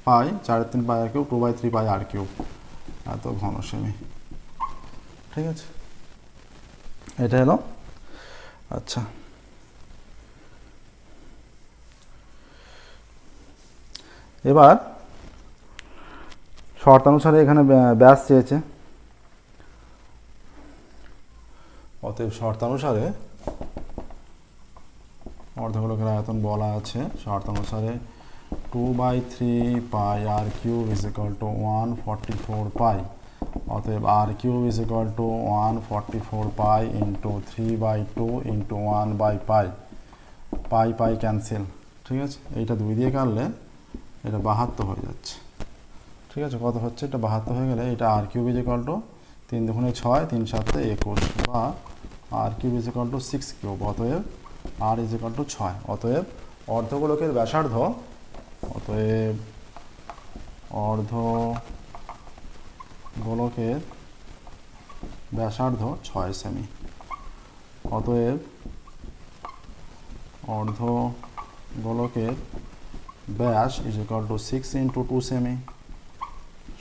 pi 4/3 pi R cube, 2/3 pi R cube, এত ঘন সেমি। ঠিক আছে, এটা হলো। আচ্ছা, এবার শর্তানুসারে এখানে ব্যাস চেয়েছে, অতএব শর্তানুসারে অর্ধগোলকের আয়তন বলা আছে, শর্তানুসারে 2/3 pi R cube is equal to 144 pi, অতএব R cube is equal to 144 pi into 3/2 into 1/পাই, পাই ক্যান্সেল। ঠিক আছে, এইটা 2 দিয়ে কাটলে এটা 72 হয়ে যাচ্ছে। ঠিক আছে, কত হচ্ছে, এটা 72 হয়ে গেলে এটা R cube is equal to 3 দুগুণে 6, 3 7 21 বা R cube is equal to 6 cube, অতএব আর ইজ ইকুয়াল টু 6। অতএব অর্ধগোলকের ব্যাসার্ধ, অতএব অর্ধগোলকের ব্যাসার্ধ 6 সেমি। অতএব অর্ধগোলকের ব্যাস is equal to 6 into 2 semi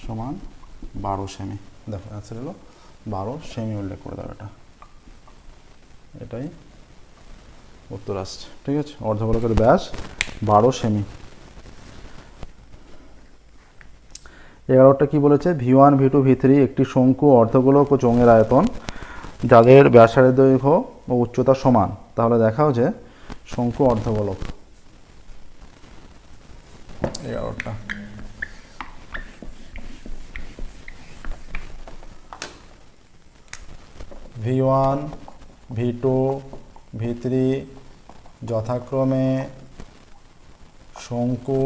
সমান 12 সেমি। দেখো অ্যান্সার হলো 12 সেমি, উল্লেখ করে দাও, এটাই উত্তর আসছে। ঠিক আছে, অর্ধগোলকের ব্যাস 12 সেমি। 11টা কি বলেছে, V1 V2 V3 একটি শঙ্কু, অর্ধগোলক ও চোঙের আয়তন যাদের ব্যাসার্ধ দৈর্ঘ্য ও উচ্চতা সমান। তাহলে দেখাও যে শঙ্কু অর্ধগোলক। 11টা V1 V2 V3 যথাক্রমে শঙ্কু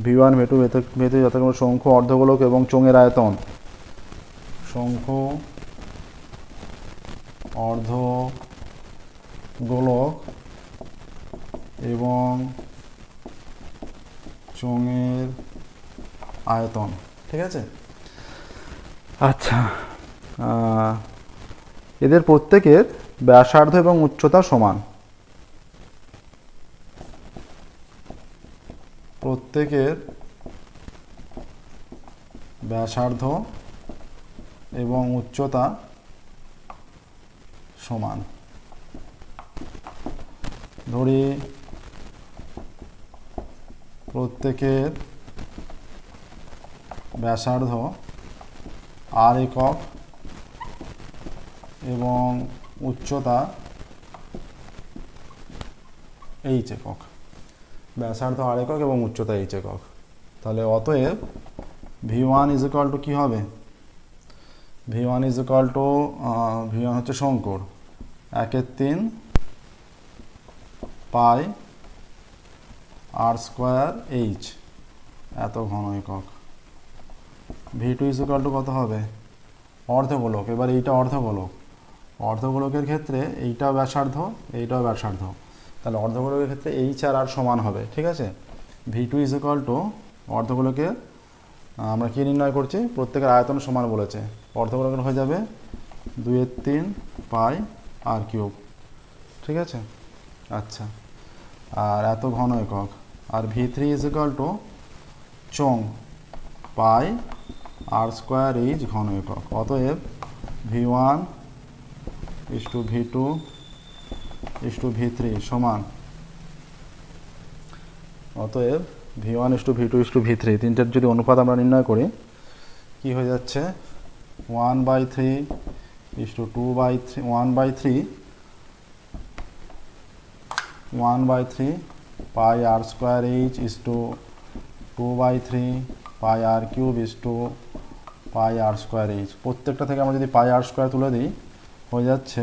V1 V2 V3 যথাক্রমে শঙ্কু, অর্ধগোলক এবং চোঙের আয়তন। শঙ্কু, অর্ধগোলক এবং চোঙের আয়তন। ঠিক আছে। আচ্ছা, এদের প্রত্যেকের ব্যাসার্ধ এবং উচ্চতা সমান। প্রত্যেকের ব্যাসার্ধ এবং উচ্চতা সমান। ধরি প্রত্যেকের ব্যাসার্ধ r একক এবং উচ্চতা h একক। ব্যাসার্ধ r একক এবং উচ্চতা h একক। তাহলে অতএব V1 ইজ ইকুয়াল টু কী হবে, V1 is equal two V1 হচ্ছে শঙ্কুর 1/3 পাই r স্কোয়ার h, এত ঘন একক। V2 ইজ ইকুয়াল টু কত হবে, অর্ধগোলক। এবার এইটা অর্ধগোলক, অর্ধগোলকের ক্ষেত্রে এইটাও ব্যাসার্ধ, এইটাও ব্যাসার্ধ, তাহলে অর্ধগোলকের ক্ষেত্রে h আর r সমান হবে। ঠিক আছে। V2 ইজ ইকুয়াল টু অর্ধগোলকের আমরা কী নির্ণয় করছি, প্রত্যেকের আয়তন সমান বলেছে, অর্ধগোলকের হয়ে যাবে 2/3 পাই r কিউব। ঠিক আছে। আচ্ছা, আর এত ঘন একক। আর V3 ইজ ইকুয়াল টু চোঙ পাই r স্কোয়ার h ঘন একক। অতএব V1 is to V2 is to V3 সমান, অতএব V1 is to V2 is to V3 তিনটার যদি অনুপাত আমরা নির্ণয় করি, কি হয়ে যাচ্ছে, 1/3 is to 2/3, 1/3 pi r square h is to 2/3 pi r cube is to pi r square h। প্রত্যেকটা থেকে আমরা যদি পাই r স্কোয়ার তুলে দিই, হয়ে যাচ্ছে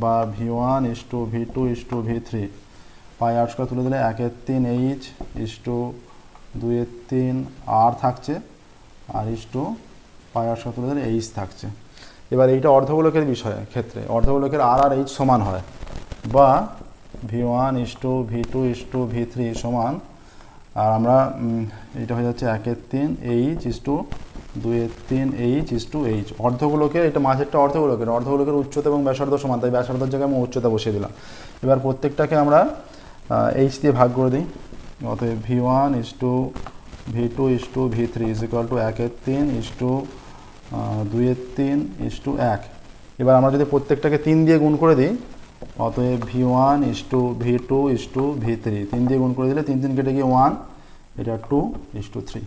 বা V1 is to V2 is to V3, pi r square তুলে দিলে 1/3 h ইজ টু 2/3 r থাকছে, আর is to pi r square তুলে দিলে h থাকছে। এবার এইটা অর্ধগোলকের বিষয়ে ক্ষেত্রে অর্ধগোলকের r আর h সমান হয়, বা V1 is to V2 is to V3 সমান, আর আমরা এটা হয়ে যাচ্ছে 1/3 h is to 2/3 h is to h। অর্ধগোলকের এটা মাঝেরটা অর্ধগোলকের উচ্চতা এবং ব্যাসার্ধ সমান, তাই ব্যাসার্ধের জায়গায় আমি উচ্চতা বসিয়ে দিলাম। এবার প্রত্যেকটাকে আমরা h দিয়ে ভাগ করে দিই। অতএব V1 is to V2 is to V3 is equal to 1/3 is to 2/3 is to 1। এবার আমরা যদি প্রত্যেকটাকে 3 দিয়ে গুণ করে দিই, অতএব V1 is to V2 is to V3, 3 দিয়ে গুণ করে দিলে 3 3 কেটে গিয়ে 1, এটা 2 ইজ টু 3।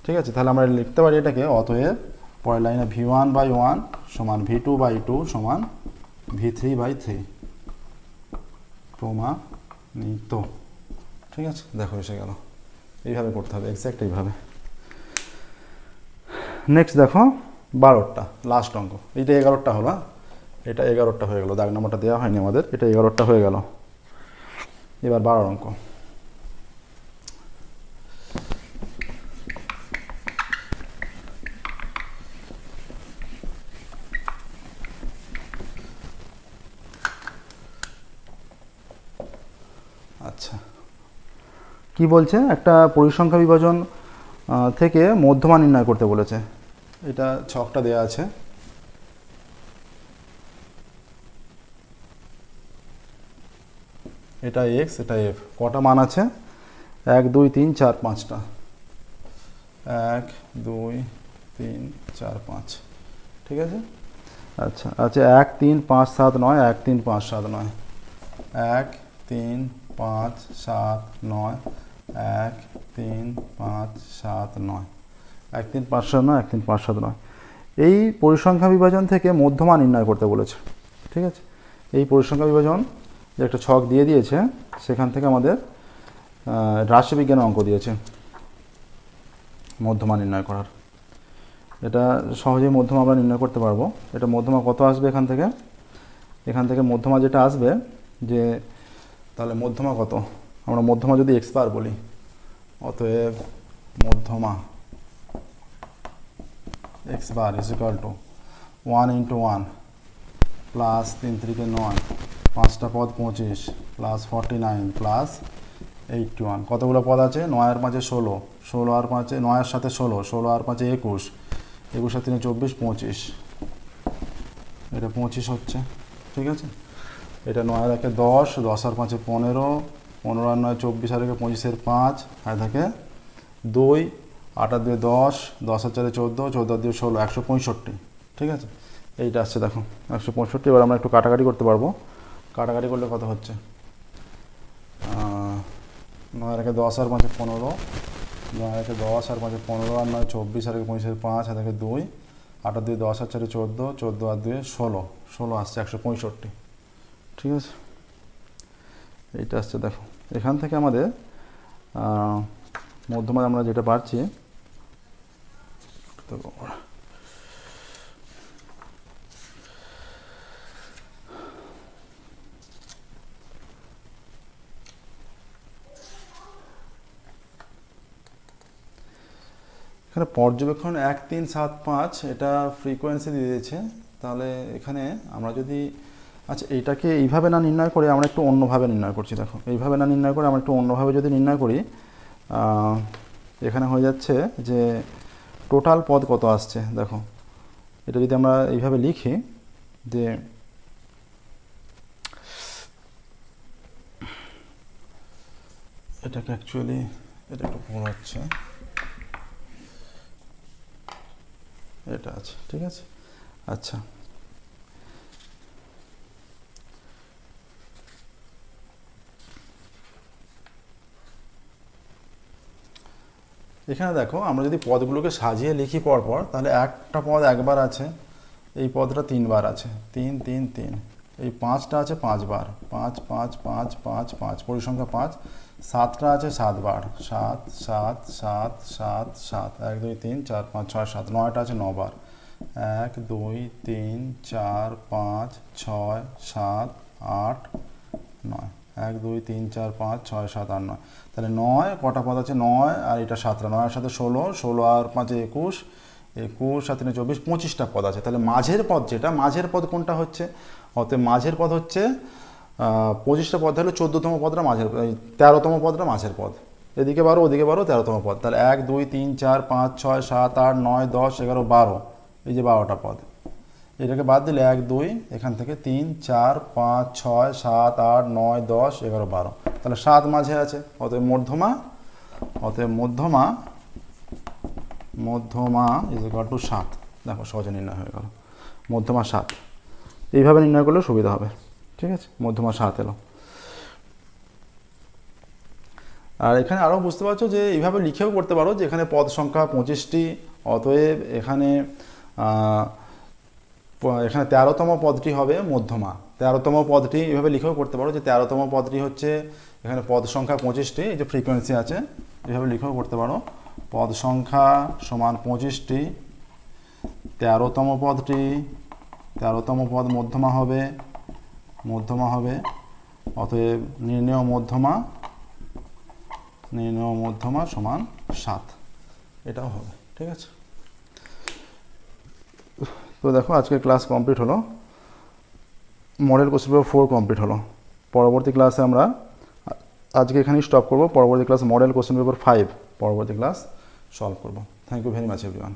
ঠিক আছে। তাহলে আমরা লিখতে পারি এটাকে, অতএব পরের লাইনে V1/1 সমান V2/2 সমান V3/3 প্রমাণিত। ঠিক আছে, দেখো এসে গেল। এইভাবে করতে হবে, এক্স্যাক্ট এইভাবে। নেক্সট দেখো 12টা, লাস্ট অঙ্ক। এইটা 11টা হলো, এটা 11টা হয়ে গেল, দাগ নাম্বারটা দেওয়া হয়নি আমাদের, এটা 11টা হয়ে গেল। এবার 12 অঙ্ক। আচ্ছা, কি বলছে, একটা পরিসংখ্যা বিভাজন থেকে মধ্যমান নির্ণয় করতে বলেছে। এটা ছকটা দেওয়া আছে। এটা x, এটা f। কটা মান আছে, 1 2 3 4 5টা, 1 2 3 4 5। ঠিক আছে। আচ্ছা আচ্ছা, 1 3 5 7 9, 1 3 5 7 9, 1 3 5 7 9, 1 3 5 7 9, 1 3 5 7 9, 1 3 5 7 9। এই পরিসংখ্যা বিভাজন থেকে মধ্যমা নির্ণয় করতে বলেছে, ঠিক আছে। এই পরিসংখ্যা বিভাজন যে একটা ছক দিয়ে দিয়েছে, সেখান থেকে আমাদের রাশিবিজ্ঞানের অঙ্ক দিয়েছে মধ্যমা নির্ণয় করার। এটা সহজেই মধ্যমা আমরা নির্ণয় করতে পারবো। এটা মধ্যমা কত আসবে এখান থেকে মধ্যমা যেটা আসবে, যে তাহলে মধ্যমা কত, আমরা মধ্যমা যদি এক্স বার বলি, অতএব মধ্যমা x bar is equal to 1 × 1 plus 3 3 × 9, 5টা পদ 25 প্লাস 49 প্লাস 81। কতগুলো পদ আছে? 9 আর 5 16, 16 আর 5 9 এর সাথে 16, 16 আর 5 21, 21 আর 3 24, 25। এটা 25 হচ্ছে, ঠিক আছে। এটা 9 আর 1 10, 10 আর 5 15, 15 আর 9 24, আর 25 এর 5, আর থাকে 2, 8 আর 2 10, 10 আর 4 14, 14 আর 2 16, 165, ঠিক আছে। এইটা আসছে দেখো 165। এবার আমরা একটু কাটাকাটি করতে পারবো। কাটাকাটি করলে কত হচ্ছে? 9 আর 1 10 আর 5 15, 9 আর 1 10 আর 5 15, আর 9 24, আর 25 এর 5, আর থাকে 2, 8 আর 2 10, আর 4 14, 14 আর 2 16, 16 আসছে 165, ঠিক আছে। এইটা আসছে দেখো। এখান থেকে আমাদের মধ্যমা আমরা যেটা পাচ্ছি, এখানে পর্যবেক্ষণ 1 3 7 5 এটা ফ্রিকোয়েন্সি দিয়ে দিয়েছে। তাহলে এখানে আমরা যদি, আচ্ছা এইটাকে এইভাবে না নির্ণয় করে আমরা একটু অন্যভাবে নির্ণয় করছি। দেখো এইভাবে না নির্ণয় করে আমরা একটু অন্যভাবে যদি নির্ণয় করি, এখানে হয়ে যাচ্ছে যে টোটাল পদ কত আসছে। দেখো এটা যদি আমরা এইভাবে লিখি, যে এটাকে অ্যাকচুয়ালি এটা একটু বড় হচ্ছে, এটা আছে, ঠিক আছে। আচ্ছা এখানে দেখো আমরা যদি পদগুলোকে সাজিয়ে লিখি পরপর, তাহলে একটা পদ একবার আছে, এই পদটা 3 বার আছে, 3 3 3, এই 5টা আছে 5 বার, 5 5 5 5 5, পরিসংখ্যা 5, 7টা আছে 7 বার, 7 7 7 7 7, 1 2 3 4 5 6 7, 9টা আছে 9 বার, 1 2 3 4 5 6 7 8 9, 1 2 3 4 5 6 7 8 9। তাহলে 9 কটা পদ আছে? 9 আর এটা 7টা, 9 এর সাথে 16, 16 আর 5 21, 21 আর 3 24, 25টা পদ আছে। তাহলে মাঝের পদ যেটা, মাঝের পদ কোনটা হচ্ছে? অতএব মাঝের পদ হচ্ছে 25টা পদ হলে 14তম পদটা মাঝের, 13তম পদটা মাঝের পদ। এদিকে 12 ওদিকে 12, 13তম পদ। তাহলে 1 2 3 4 5 6 7 8 9 10 11 12, এই যে 12টা পদ। এটাকে বাদ দিলে 1 2, এখান থেকে 3 4 5 6 7 8 9 10 11 12, তাহলে 7 মাঝে আছে। অতএব মধ্যমা ইজ ইকুয়াল টু 7। দেখো সহজে নির্ণয় হয়ে গেল, মধ্যমা 7। এইভাবে নির্ণয় করলে সুবিধা হবে, ঠিক আছে। মধ্যমা 7 এলো। আর এখানে আরও বুঝতে পারছো যে এইভাবে লিখেও করতে পারো, যে এখানে পদ সংখ্যা 25টি, অতএব এখানে 13তম পদটি হবে মধ্যমা। 13তম পদটি এভাবে লিখেও করতে পারো, যে 13তম পদটি হচ্ছে, এখানে পদ সংখ্যা 25টি, এই যে ফ্রিকোয়েন্সি আছে, এভাবে লিখেও করতে পারো। পদ সংখ্যা সমান 25টি, 13তম পদটি, 13তম পদ মধ্যমা হবে, অতএব নির্ণেয় মধ্যমা সমান 7, এটাও হবে, ঠিক আছে। তো দেখো আজকে ক্লাস কমপ্লিট হলো, মডেল কোশ্চেন পেপার 4 কমপ্লিট হলো। পরবর্তী ক্লাসে আমরা আজকে এখানেই স্টপ করব। পরবর্তী ক্লাস মডেল কোশ্চেন পেপার 5 পরবর্তী ক্লাস সলভ করব। Thank you very much everyone.